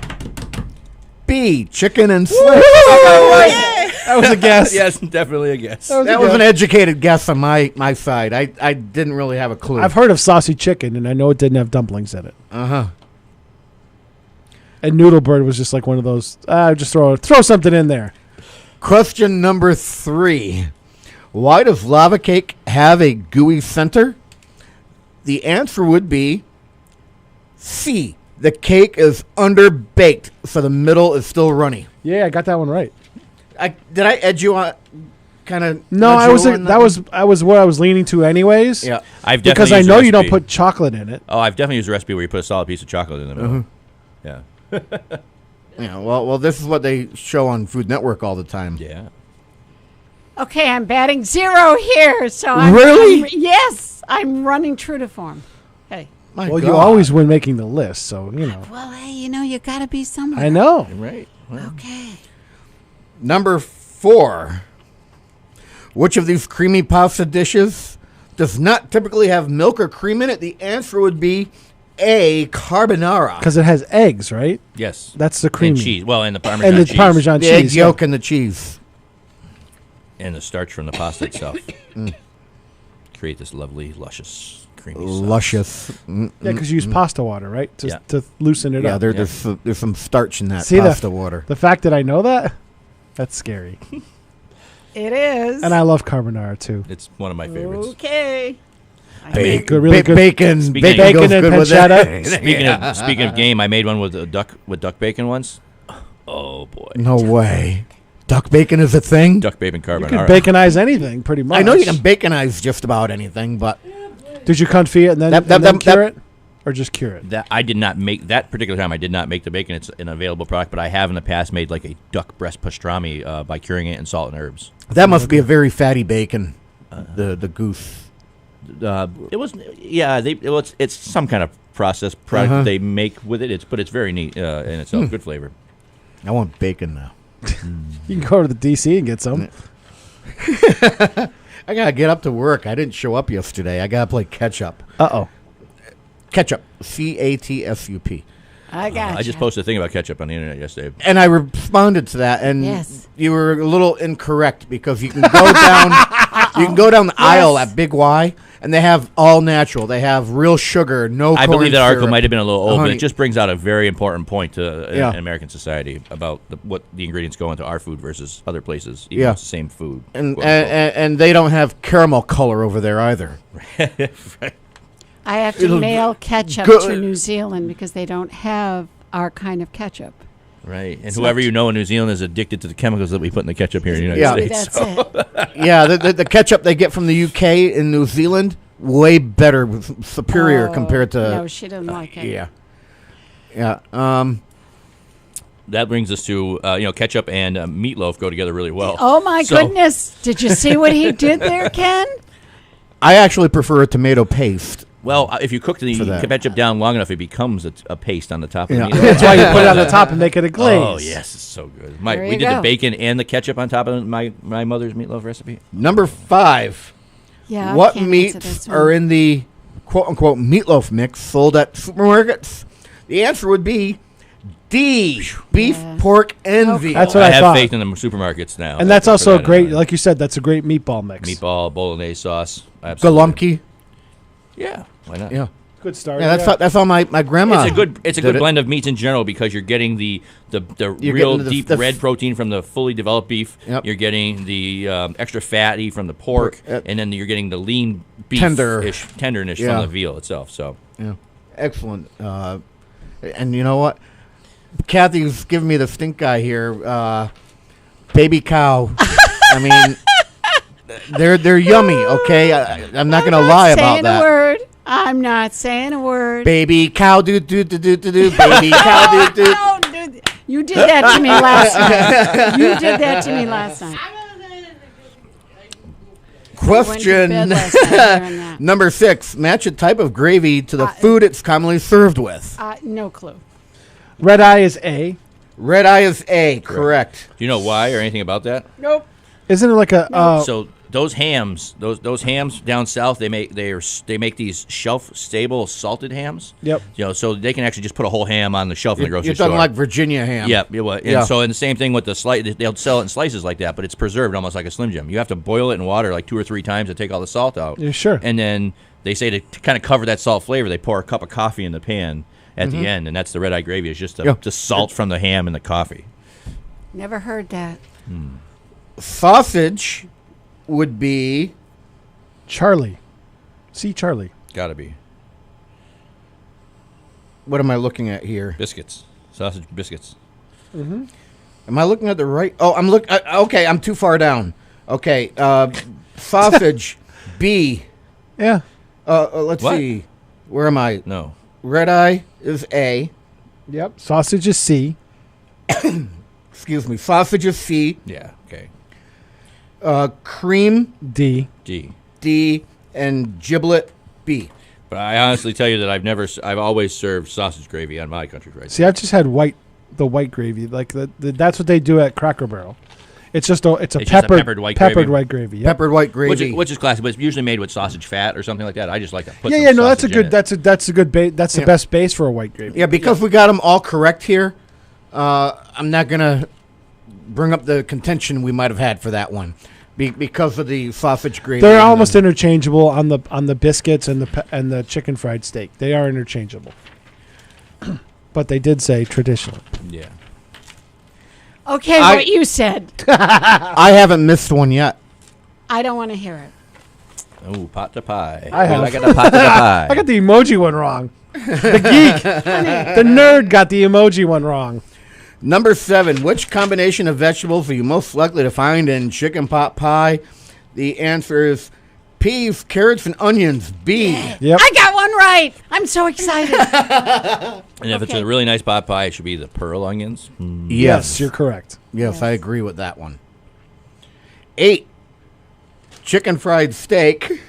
B, chicken and slick. That was a guess. Yes, definitely a guess. That was an educated guess on my side. I didn't really have a clue. I've heard of saucy chicken, and I know it didn't have dumplings in it. Uh-huh. And Noodle Bird was just like one of those, just throw something in there. Question number 3. Why does lava cake have a gooey center? The answer would be C. The cake is underbaked, so the middle is still runny. Yeah, I got that one right. Did I edge you on? Kind of. No, I was what I was leaning to anyways. Yeah, I've because definitely I used know a you don't recipe. put chocolate in it. Oh, I've definitely used a recipe where you put a solid piece of chocolate in the middle. Yeah. Yeah. Well, this is what they show on Food Network all the time. Yeah. Okay, I'm batting 0 here, so Really? Yes, I'm running true to form. Hey. My Well, God. you always win making the list, so you know. Well, hey, you got to be somewhere. I know. Right. Well, Okay. Number 4. Which of these creamy pasta dishes does not typically have milk or cream in it? The answer would be A. Carbonara. Because it has eggs, right? yes. That's the cream. And cheese. Well, and the Parmesan And the cheese. Parmesan The cheese. egg yolk and the cheese. And the starch from the pasta itself. Create this lovely, luscious, creamy sauce. Luscious. Yeah, because you use pasta water, right? Yeah. To loosen it Yeah, up. there's some starch in that See pasta water. The fact that I know that, that's scary. It is. And I love carbonara too. It's one of my favorites. Okay. Good, really good. Bacon, Speaking bacon, of- goes Bacon and good with pancetta. it. Speaking of game, I made one with duck bacon once. Oh boy. No way. Duck bacon is a thing? Duck bacon You can carbonara. baconize anything, pretty much. I know you can baconize just about anything, but Did you confit it and then, cure it, or just cure it? That I did not make that particular time. I did not make the bacon. It's an available product, but I have in the past made like a duck breast pastrami by curing it in salt and herbs. that must be a very fatty bacon. The goose. It was it's some kind of processed product that they make with it. But it's very neat in itself. Good flavor. I want bacon now. You can go to the DC and get some. I gotta get up to work. I didn't show up yesterday. I gotta play catch up. Uh-oh. Ketchup. CATSUP. I got I just posted a thing about ketchup on the internet yesterday. And I responded to that, and Yes. you were a little incorrect because you can go down, you can go down the aisle at Big Y, and they have all natural. They have real sugar, no. I corn believe that article syrup, might have been a little old, but honey. it just brings out a very important point to Yeah. in American society about what the ingredients go into our food versus other places. Even Yeah. though it's the same food. and, quote unquote. and they don't have caramel color over there either. I have to It'll mail ketchup go- to New Zealand because they don't have our kind of ketchup. Right, and It's whoever not- you know in New Zealand is addicted to the chemicals that we put in the ketchup here in the United Yeah. States. That's it. Yeah, the ketchup they get from the UK and New Zealand way better, superior Oh, compared to. No, she didn't like it. Yeah. Yeah. That brings us to ketchup and meatloaf go together really well. Oh my So- goodness! Did you see what he did there, Ken? I actually prefer a tomato paste. Well, if you cook the For that. ketchup down long enough, it becomes a paste on the top Yeah. of the meatloaf. That's why you put it on the top and make it a glaze. Oh yes, it's so good. There We you did go. the bacon and the ketchup on top of my mother's meatloaf recipe. Number 5. Yeah. I What can't answer meats this one. are in the quote unquote meatloaf mix sold at supermarkets? The answer would be D. Beef, Yeah. pork, and Okay. veal. That's what I I have thought. faith in the supermarkets now. And that's For also a that, great, like you said, that's a great meatball mix. meatball bolognese sauce. Absolutely. Galumki. Yeah, why not? Yeah. Good start. Yeah, that's all my grandma. It's a did good it. blend of meats in general because you're getting the You're real getting the- deep the red protein from the fully developed beef. Yep. You're getting the extra fatty from the pork, Pork, and then you're getting the lean beef Tender. tenderness Yeah. from the veal itself. So Yeah. Excellent. And you know what? Kathy's giving me the stink eye here. Baby cow. I mean, they're yummy. Okay, I'm not gonna lie about saying that. a word. I'm not saying a word. Baby cow, do do do do do do. Baby cow, do do. No, dude, you did that to me last night. You did that to me last night. Question bed last night hearing that. number 6: match a type of gravy to the food it's commonly served with. No clue. Red eye is A. Red eye is A. Correct. do you know why or anything about that? Nope. Isn't it like a So those hams, those hams down south, they make these shelf stable salted hams. Yep. So they can actually just put a whole ham on the shelf in the grocery You're store. talking like Virginia ham. Yeah, and Yeah. so and the same thing with the slice. They'll sell it in slices like that, but it's preserved almost like a Slim Jim. You have to boil it in water like 2 or 3 times to take all the salt out. Yeah, sure. And then they say to kind of cover that salt flavor, they pour a cup of coffee in the pan at the end, and that's the red eye gravy. It's just the salt from the ham and the coffee. Never heard that. Sausage would be Charlie. See Charlie. Gotta be. What am I looking at here? Biscuits. Sausage biscuits. Am I looking at the right? Oh, okay, I'm too far down. Okay, sausage, B. Yeah. Let's What? see. Where am I? No. Red eye is A. Yep. Sausage is C. Excuse me. Sausage is C. Yeah. Okay. Cream, D. G. D. And giblet, B. But I honestly tell you that I've always served sausage gravy on my country fried. See, I've just had the white gravy. Like that's what they do at Cracker Barrel. It's just it's a peppered white gravy. white gravy. Yep. Peppered white gravy. Which is classic, but it's usually made with sausage fat or something like that. I just like to put Yeah, some no, that's a sausage good. in it. That's a good base. That's the best base for a white gravy. Yeah, because we got them all correct here, I'm not going to bring up the contention we might have had for that one because of the sausage gravy. They're almost interchangeable on the biscuits and the chicken fried steak. They are interchangeable. But they did say traditional. Yeah. Okay, what you said. I haven't missed one yet. I don't want to hear it. Oh, pot to pie. I have. I got a pot to the pie. I got the emoji one wrong. The geek, the nerd got the emoji one wrong. Number 7, which combination of vegetables are you most likely to find in chicken pot pie? The answer is peas, carrots, and onions. B. Yep. I got one right. I'm so excited. And if it's a really nice pot pie, it should be the pearl onions. Yes, you're correct. Yes, I agree with that one. 8, chicken fried steak.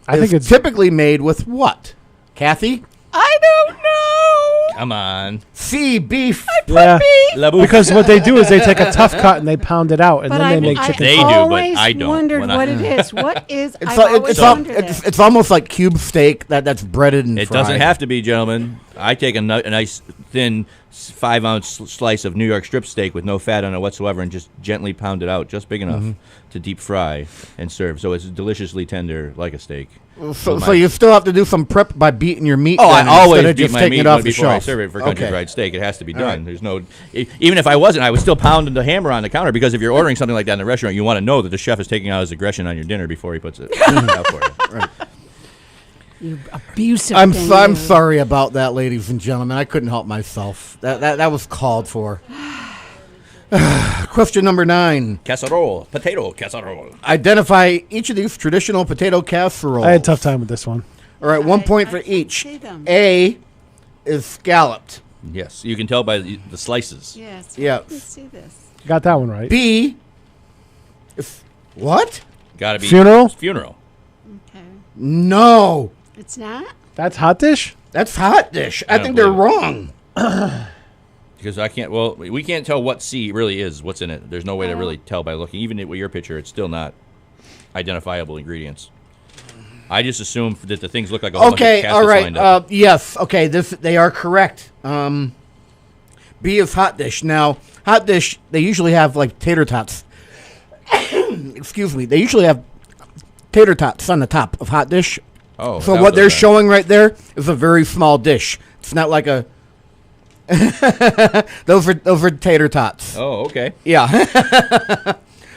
I think it's typically made with what? Kathy? I don't know. Come on. C, beef. yeah. La bouffe. Because what they do is they take a tough cut and they pound it out, and But then they make chicken. They do, but I don't. wondered When I- what it is. What is? It's, I've al- always it's, al- wondered it's, that. it's almost like cube steak that's breaded and It fried. doesn't have to be, gentlemen. I take a nice, thin 5-ounce slice of New York strip steak with no fat on it whatsoever and just gently pound it out just big enough to deep fry and serve. So it's deliciously tender like a steak. So you still have to do some prep by beating your meat. Oh, then, I always instead of beat just my taking meat it off the before I shelf. serve it for country Okay. fried steak. It has to be All done. right. There's no, even if I wasn't, I would still pound the hammer on the counter because if you're ordering something like that in a restaurant, you want to know that the chef is taking out his aggression on your dinner before he puts it out for you. Right. You abusive. I'm thing, you. sorry about that, ladies and gentlemen. I couldn't help myself. That was called for. Question number 9. Casserole, potato casserole. Identify each of these traditional potato casseroles. I had a tough time with this one. All right, 1 point for I each. see them. A is scalloped. Yes, you can tell by the slices. Yes. Yeah. Let's see this. Got that one right. B is what? Got to be Funeral? Funeral. Okay. No. It's not. That's hot dish. That's hot dish. I don't think they're believe wrong. Because I can't. Well, we can't tell what C really is. What's in it? There's no way to really tell by looking. Even with your picture, it's still not identifiable ingredients. I just assume that the things look like a whole bunch of Okay, caskets all right. lined up. Yes, okay, they are correct. B is hot dish. Now, hot dish, they usually have like tater tots. Excuse me. They usually have tater tots on the top of hot dish. Oh, so that what was they're okay. showing right there is a very small dish. It's not like a. those are tater tots. Oh, okay. Yeah.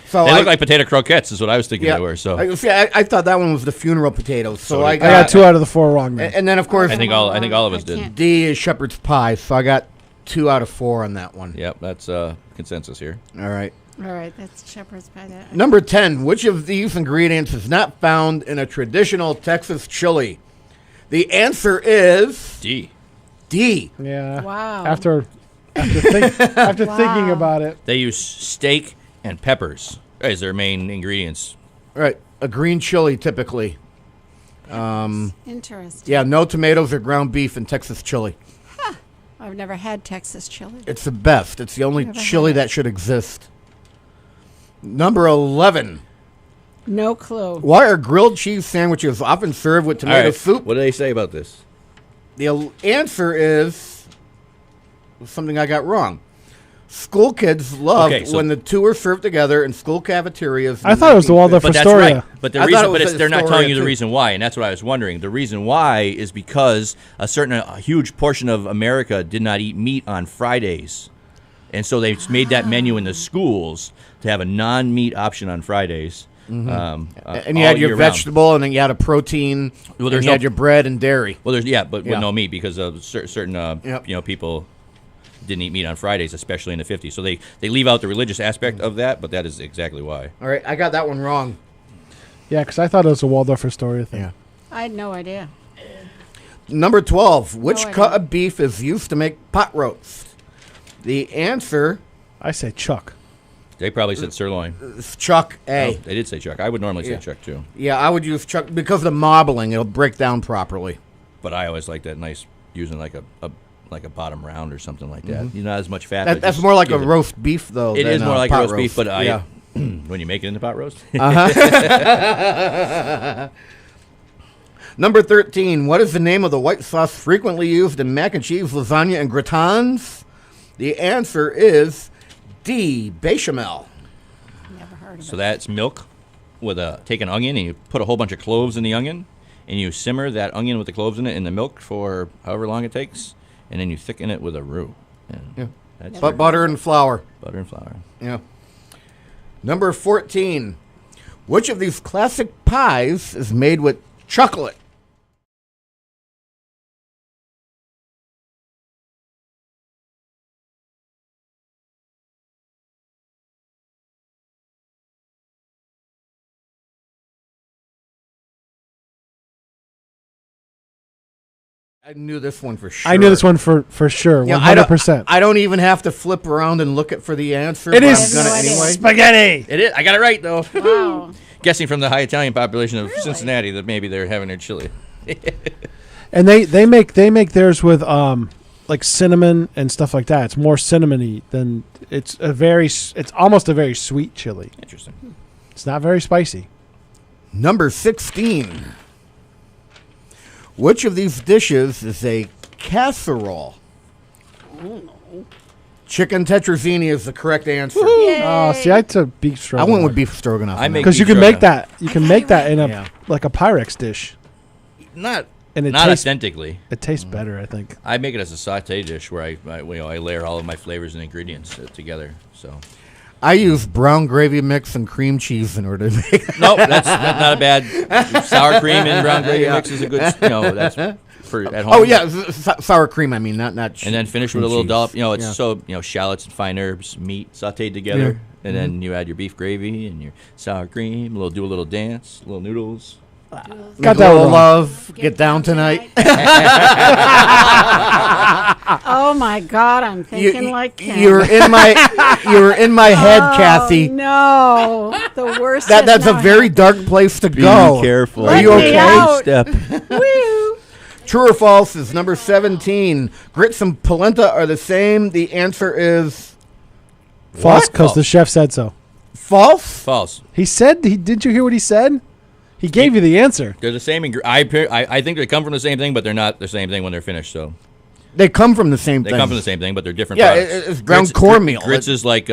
So They look like potato croquettes, is what I was thinking they were. So I thought that one was the funeral potatoes. So I did I got 2 out of the 4 wrong. Then. and then of course I think all of us did. D is shepherd's pie. So I got 2 out of 4 on that one. Yep, that's consensus here. All right. All right. That's shepherd's pie. That. Number 10. Which of these ingredients is not found in a traditional Texas chili? The answer is D. D. Yeah. Wow. After thinking about it, They use steak and peppers as their main ingredients. All right. A green chili typically. Interesting. Yeah, no tomatoes or ground beef in Texas chili. I've never had Texas chili. It's the best. It's the only Never chili had it. that should exist. Number 11. No clue. Why are grilled cheese sandwiches often served with All tomato right, soup? what do they say about this? The answer is something I got wrong. School kids love Okay, so- when the two are served together in school cafeterias. I thought it was the Waldorf But that's Astoria. right. But the I thought reason, it was but it's, they're not Astoria, telling you the too. reason why, and that's what I was wondering. The reason why is because a huge portion of America did not eat meat on Fridays. And so they made that menu in the schools to have a non-meat option on Fridays. And you had your vegetable, and then you had a protein, and you had your bread and dairy. Well, with no meat because of certain people didn't eat meat on Fridays, especially in the 50s. So they leave out the religious aspect of that, but that is exactly why. All right, I got that one wrong. Yeah, because I thought it was a Waldorf Astoria thing. Yeah. I had no idea. Number 12. Which cut of beef is used to make pot roast? The answer... I say chuck. They probably said sirloin. Chuck A. Oh, they did say chuck. I would normally say chuck, too. Yeah, I would use chuck because of the marbling. It'll break down properly. But I always like that nice, using like a bottom round or something like that. Not as much fat. That's more like a roast beef, though. It is more like roast beef, but when you make it into pot roast. Number 13. What is the name of the white sauce frequently used in mac and cheese, lasagna, and gratins? The answer is D. Bechamel. Never heard of So that's milk with take an onion and you put a whole bunch of cloves in the onion and you simmer that onion with the cloves in it in the milk for however long it takes, and then you thicken it with a roux. That's butter and flour. Butter and flour. Yeah. Number 14. Which of these classic pies is made with chocolate? I knew this one for sure. I knew this one for sure, 100%. I don't even have to flip around and look for the answer. It is I'm gonna anyway. spaghetti. It is. I got it right, though. Wow. Guessing from the high Italian population of Cincinnati that maybe they're having their chili. And they make theirs with like cinnamon and stuff like that. It's more cinnamony than it's almost a very sweet chili. Interesting. It's not very spicy. Number 16. Which of these dishes is a casserole? Chicken tetrazzini is the correct answer. Oh, see, I took beef stroganoff. I went with beef stroganoff. Because you can make that. You can make that in a like a Pyrex dish. Not And not authentically. It tastes better, I think. I make it as a saute dish where I layer all of my flavors and ingredients together. So I use brown gravy mix and cream cheese in order to make it. No, that's not a bad. Sour cream and brown gravy mix is a good. That's for at home. Oh yeah, sour cream. I mean, not. And then finish with a little dollop. It's shallots and fine herbs, meat sautéed together, and then you add your beef gravy and your sour cream. Do a little dance, little noodles. Got that love. Get down tonight. Oh my God, I'm thinking like Ken. You're in my head, Kathy. No, the worst. That's a very dark place to go. Be careful. Are you okay? Step. Woo. True or false is number 17. Grits and polenta are the same. The answer is false because the chef said so. False? False. He said. Did you hear what he said? He gave you the answer. They're the same. I think they come from the same thing, but they're not the same thing when they're finished. So they come from the same thing. They come from the same thing, but they're different. Yeah, products. it's ground cornmeal. Grits is like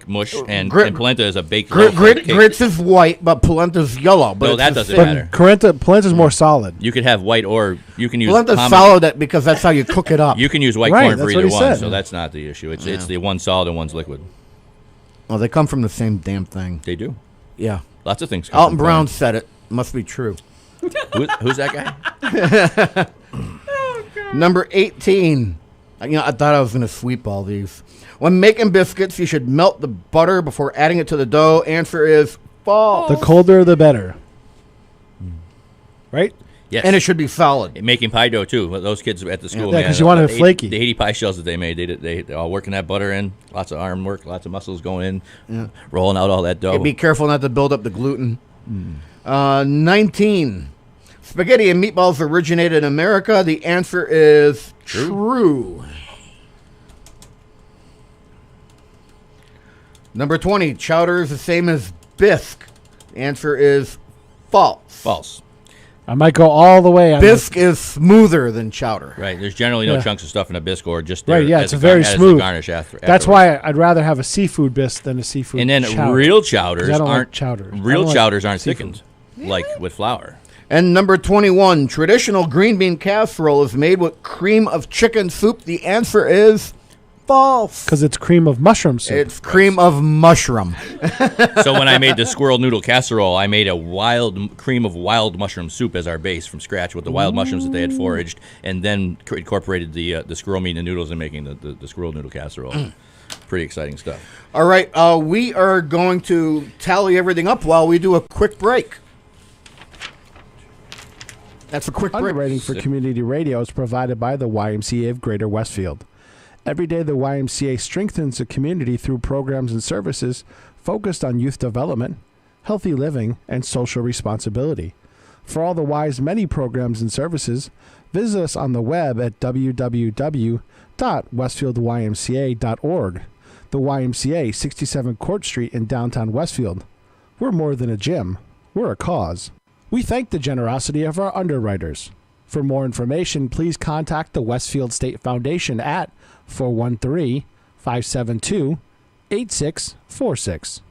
mush, and polenta is a baked loaf. Grits is white, but polenta's yellow. But no, that doesn't matter. Polenta's more solid. You could have white, or you can use polenta's solid because that's how you cook it up. You can use white corn for either one, so that's not the issue. It's the one solid and one's liquid. Well, they come from the same damn thing. They do. Yeah, lots of things. Alton Brown said it. Must be true. Who's that guy? Number 18. I thought I was going to sweep all these. When making biscuits, you should melt the butter before adding it to the dough. Answer is false. The colder, the better. Right? Yes. And it should be solid. Making pie dough, too. Those kids at the school, because you want it flaky. The 80 pie shells that they made, they all working that butter in. Lots of arm work, lots of muscles going in, rolling out all that dough. Be careful not to build up the gluten. 19. Spaghetti and meatballs originated in America. The answer is true. Number 20. Chowder is the same as bisque. The answer is false. False. I might go all the way. Bisque is smoother than chowder. Right. There's generally no chunks of stuff in a bisque or just right. Yeah, it's very smooth. Garnish afterwards. That's why I'd rather have a seafood bisque than a seafood. And then chowder. Real chowders aren't chowders. Real chowders aren't thickened like with flour. And number 21, traditional green bean casserole is made with cream of chicken soup. The answer is false. false. Because it's cream of mushroom soup. It's cream of mushroom. So when I made the squirrel noodle casserole, I made a cream of wild mushroom soup as our base from scratch with the wild mushrooms that they had foraged, and then incorporated the squirrel meat and noodles in making the squirrel noodle casserole. Pretty exciting stuff. All right, we are going to tally everything up while we do a quick break. That's a quick break. Underwriting for community radio is provided by the YMCA of Greater Westfield. Every day, the YMCA strengthens the community through programs and services focused on youth development, healthy living, and social responsibility. For all the Y's many programs and services, visit us on the web at www.westfieldymca.org. The YMCA, 67 Court Street in downtown Westfield. We're more than a gym. We're a cause. We thank the generosity of our underwriters. For more information, please contact the Westfield State Foundation at 413-572-8646.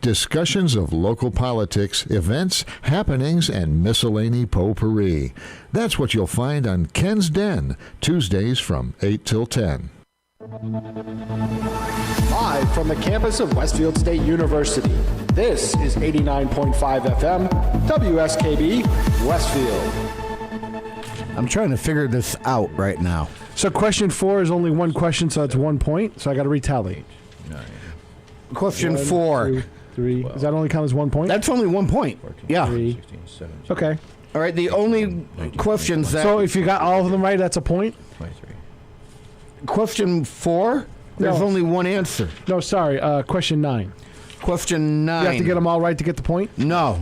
Discussions of local politics, events, happenings, and miscellany potpourri. That's what you'll find on Ken's Den, Tuesdays from 8 till 10. Live from the campus of Westfield State University, this is 89.5 FM, WSKB, Westfield. I'm trying to figure this out right now. So question 4 is only one question, so it's 1 point. So I got to retally. Question 1, 4. 2, 3. Does that only count as 1 point? That's only 1 point. 14, Yeah. 16, 17, Okay. All right, the only questions that... So if you got all of them right, that's a point? 23. Question 4, there's No. only one answer. No, sorry. Question 9. Question 9. You have to get them all right to get the point? No.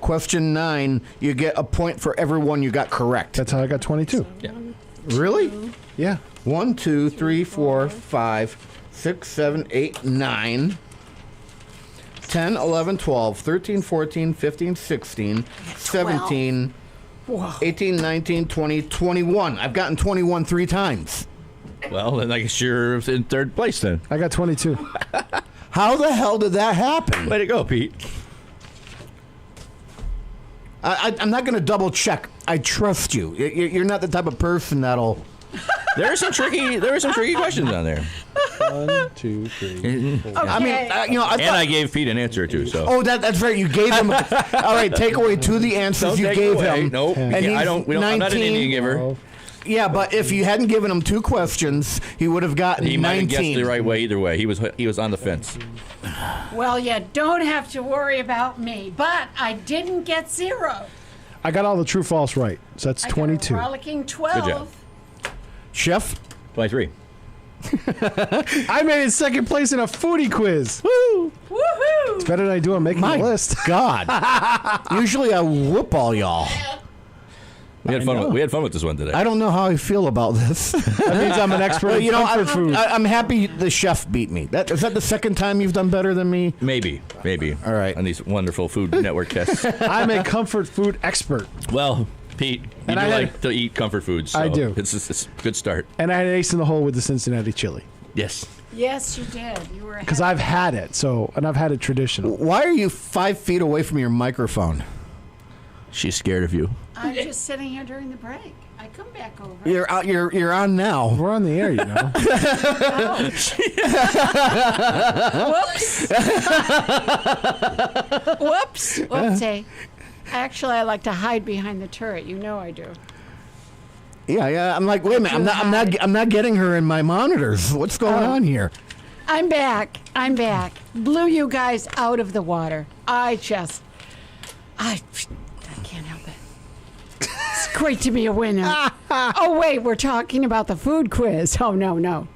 Question 9, you get a point for every one you got correct. That's how I got 22. Yeah. Really? Yeah. 1, 2, 3, 4, 5, 6, 7, 8, 9, 10, 11, 12, 13, 14, 15, 16, 17, 18, 19, 20, 21. I've gotten 21 3 times. Well, then I guess you're in third place then. I got 22. How the hell did that happen? Way to go, Pete. I'm not going to double check. I trust you. You're not the type of person that'll... There were some tricky questions on there. 1, 2, 3, 4. I mean, I gave Pete an answer too. So. Oh, that's right. You gave him. All right, take away 2 of the answers Don't you take gave away. him. Nope. And I'm he's not an 19. Indian giver. Yeah, but if you hadn't given him 2 questions, he would have gotten He might 19. have guessed the right way either way. He was on the fence. Well, you don't have to worry about me, but I didn't get 0. I got all the true false right. So that's 22. I got a rollicking 12. Good job. Chef? 23. I made it second place in a foodie quiz. Woo! Woohoo! It's better than I do on making My the list. God. Usually I whoop all y'all. We had fun with this one today. I don't know how I feel about this. That means I'm an expert in comfort food. I'm happy the chef beat me. Is that the second time you've done better than me? Maybe. All right. On these wonderful Food Network tests. I'm a comfort food expert. Well, Pete, you And I like to eat comfort foods. So I do. It's a good start. And I had an ace in the hole with the Cincinnati chili. Yes. Yes, you did. You were Because I've had it, and I've had it traditional. Why are you 5 feet away from your microphone? She's scared of you. I'm just sitting here during the break. I come back over. You're out. You're on now. We're on the air, you know. Whoops. Whoops. Whoopsie. Actually, I like to hide behind the turret. You know I do. Yeah. I'm like, wait a minute. I'm not getting her in my monitors. What's going on here? I'm back. Blew you guys out of the water. I can't help it. It's great to be a winner. Oh, wait, we're talking about the food quiz. Oh, no.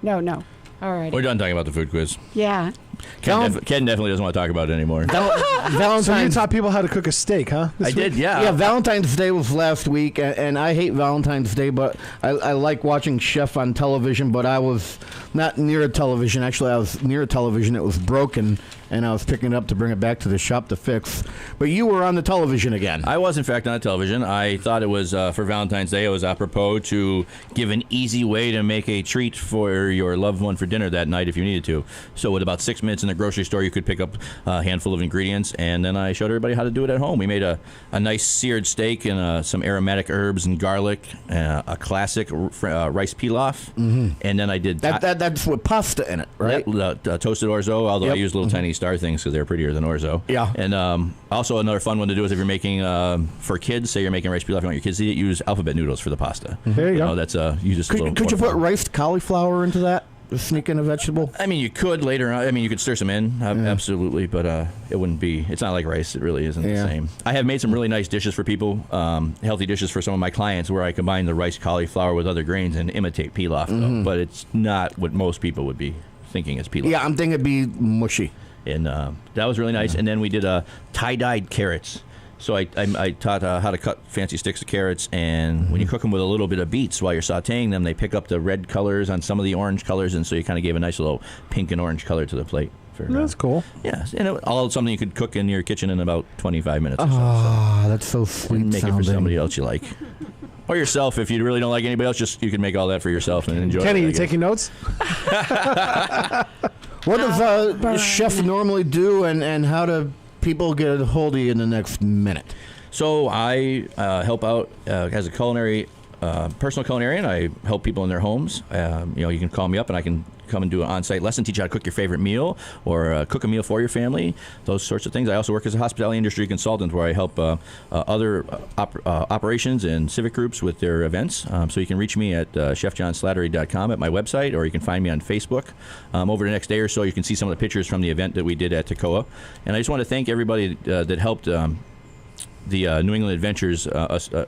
All right. We're done talking about the food quiz. Yeah. Ken definitely doesn't want to talk about it anymore. Valentine's. So you taught people how to cook a steak, huh? I did, yeah. Yeah, Valentine's Day was last week, and I hate Valentine's Day, but I like watching Chef on television, but I was not near a television. Actually, I was near a television. It was broken, and I was picking it up to bring it back to the shop to fix. But you were on the television again. I was, in fact, on the television. I thought it was for Valentine's Day. It was apropos to give an easy way to make a treat for your loved one for dinner that night if you needed to. So with about 6 minutes in the grocery store, you could pick up a handful of ingredients, and then I showed everybody how to do it at home. We made a nice seared steak and some aromatic herbs and garlic, a classic rice pilaf, and then I did... That's with pasta in it, right? Yep, toasted orzo, although I use little tiny star things because they're prettier than orzo. Yeah. And also another fun one to do is if you're making, for kids, say you're making rice pilaf, you want your kids to eat, use alphabet noodles for the pasta. There you go. That's you just Could you put riced cauliflower into that? Sneak in a vegetable? I mean, you could later on. I mean, you could stir some in, absolutely, but it wouldn't be. It's not like rice. It really isn't the same. I have made some really nice dishes for people, healthy dishes for some of my clients, where I combine the rice cauliflower with other grains and imitate pilaf, though. But it's not what most people would be thinking is pilaf. Yeah, I'm thinking it'd be mushy. And that was really nice. And then we did tie-dyed carrots. So I taught how to cut fancy sticks of carrots, and when you cook them with a little bit of beets while you're sautéing them, they pick up the red colors on some of the orange colors, and so you kind of gave a nice little pink and orange color to the plate. That's cool. Yeah, and all something you could cook in your kitchen in about 25 minutes or so. Oh, that's so sweet. Make it for somebody else you like. Or yourself, if you really don't like anybody else, you can make all that for yourself and enjoy it. Kenny, you taking notes? What does Chef normally do, and how do people get a hold of you in the next minute? So I help out as a culinary, personal culinarian. I help people in their homes. You can call me up and I can come and do an on-site lesson, teach you how to cook your favorite meal or cook a meal for your family, those sorts of things. I also work as a hospitality industry consultant where I help other operations and civic groups with their events. So you can reach me at chefjohnslattery.com at my website, or you can find me on Facebook. Over the next day or so, you can see some of the pictures from the event that we did at Toccoa. And I just want to thank everybody that helped the New England Adventures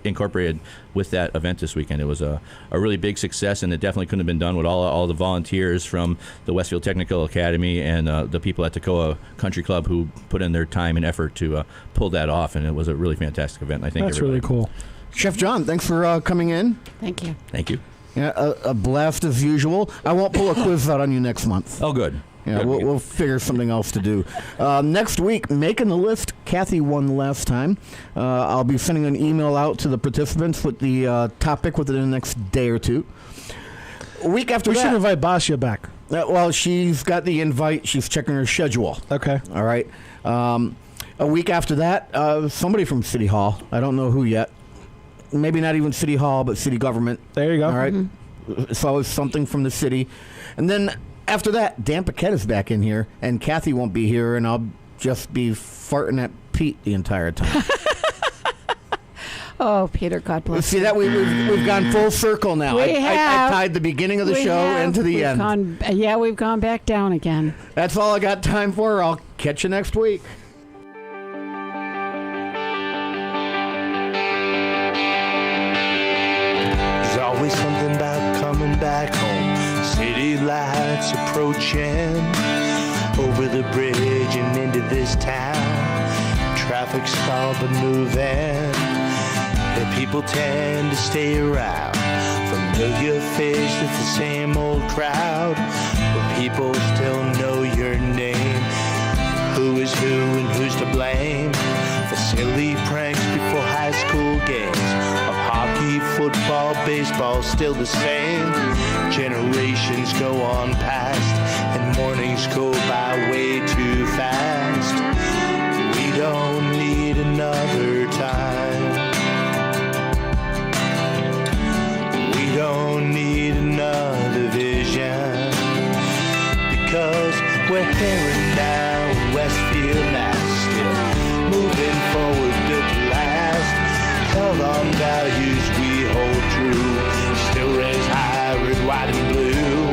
incorporated with that event this weekend. It was a really big success, and it definitely couldn't have been done with all the volunteers from the Westfield Technical Academy and the people at Toccoa Country Club who put in their time and effort to pull that off, and it was a really fantastic event. I think that's really cool. Chef John, thanks for coming in. Thank you. Thank you. Yeah, a blast as usual. I won't pull a quiz out on you next month. Oh, good. Yeah, we'll figure something else to do. Next week, making the list. Kathy won last time. I'll be sending an email out to the participants with the topic within the next day or two. A week after we that, should invite Basia back. Well, she's got the invite. She's checking her schedule. Okay. All right. A week after that, somebody from City Hall. I don't know who yet. Maybe not even City Hall, but city government. There you go. All right. So it's something from the city. And then after that, Dan Paquette is back in here, and Kathy won't be here, and I'll just be farting at Pete the entire time. Oh, Peter, God bless See you. that we've gone full circle now. I tied the beginning of the show into the end. We've gone back down again. That's all I got time for. I'll catch you next week. There's always something about coming back home. City lights approaching over the bridge and into this town. Traffic's stalled but moving. The people tend to stay around. Familiar face, it's the same old crowd. But people still know your name. Who is who and who's to blame for silly pranks before high school games of hockey, football, baseball, still the same. Generations go on past and mornings go by way too fast. We don't need another time. We don't need another vision, because we're here and now in Westfield now, still moving forward built to last. Held on values we hold true, still raise high, red, white and blue.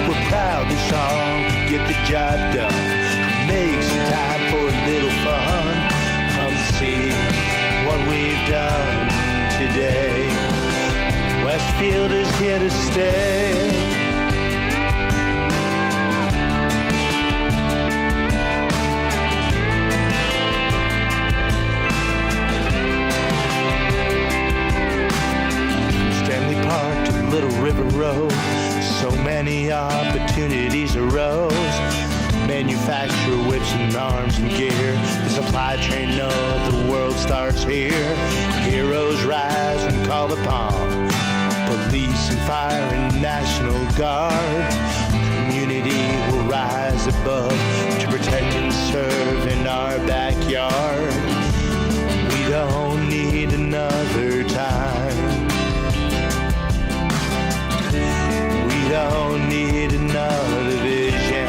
We're proud this song, get the job done, make some time for a little fun. Come see what we've done today. Westfield is here to stay. Stanley Park to Little River Road, so many opportunities arose. manufacture whips and arms and gear. The supply chain of the world starts here. Heroes rise when called upon. Police and fire and National Guard. Community will rise above to protect and serve in our backyard. We don't need another time. We don't need another vision.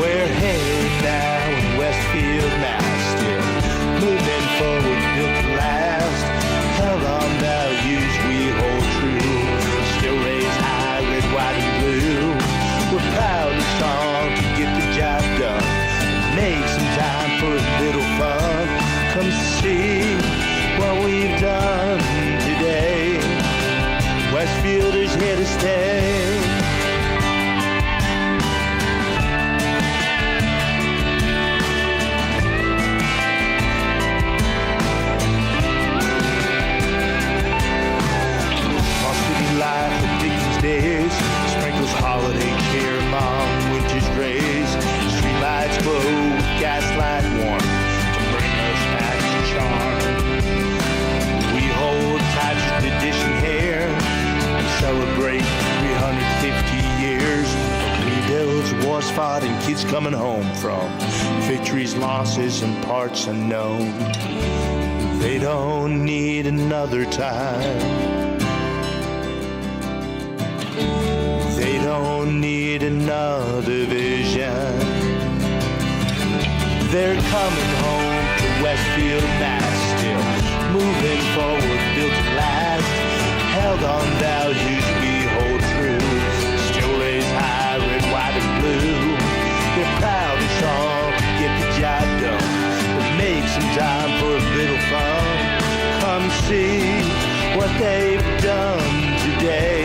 We're headed now in Westfield, Mass. Still moving forward, built to last. Held on values we hold true. Still raise high, red, white, and blue. We're proud and strong to get the job done. Make some time for a little fun. Come see what we've done today. Westfield is here to stay. Life of Dickens days, sprinkles holiday cheer among winter's rays. Streetlights glow with gaslight warmth to bring us back to charm. We hold tight to tradition here and celebrate 350 years. Rebuilds, wars fought, and kids coming home from victories, losses, and parts unknown. They don't need another time. They don't need another vision. They're coming home to Westfield, Mass. Still moving forward, built to last. Held on values we hold true. Still raise high, red, white, and blue. They're proud and strong to get the job done. But make some time for a little fun. Come see what they've done today.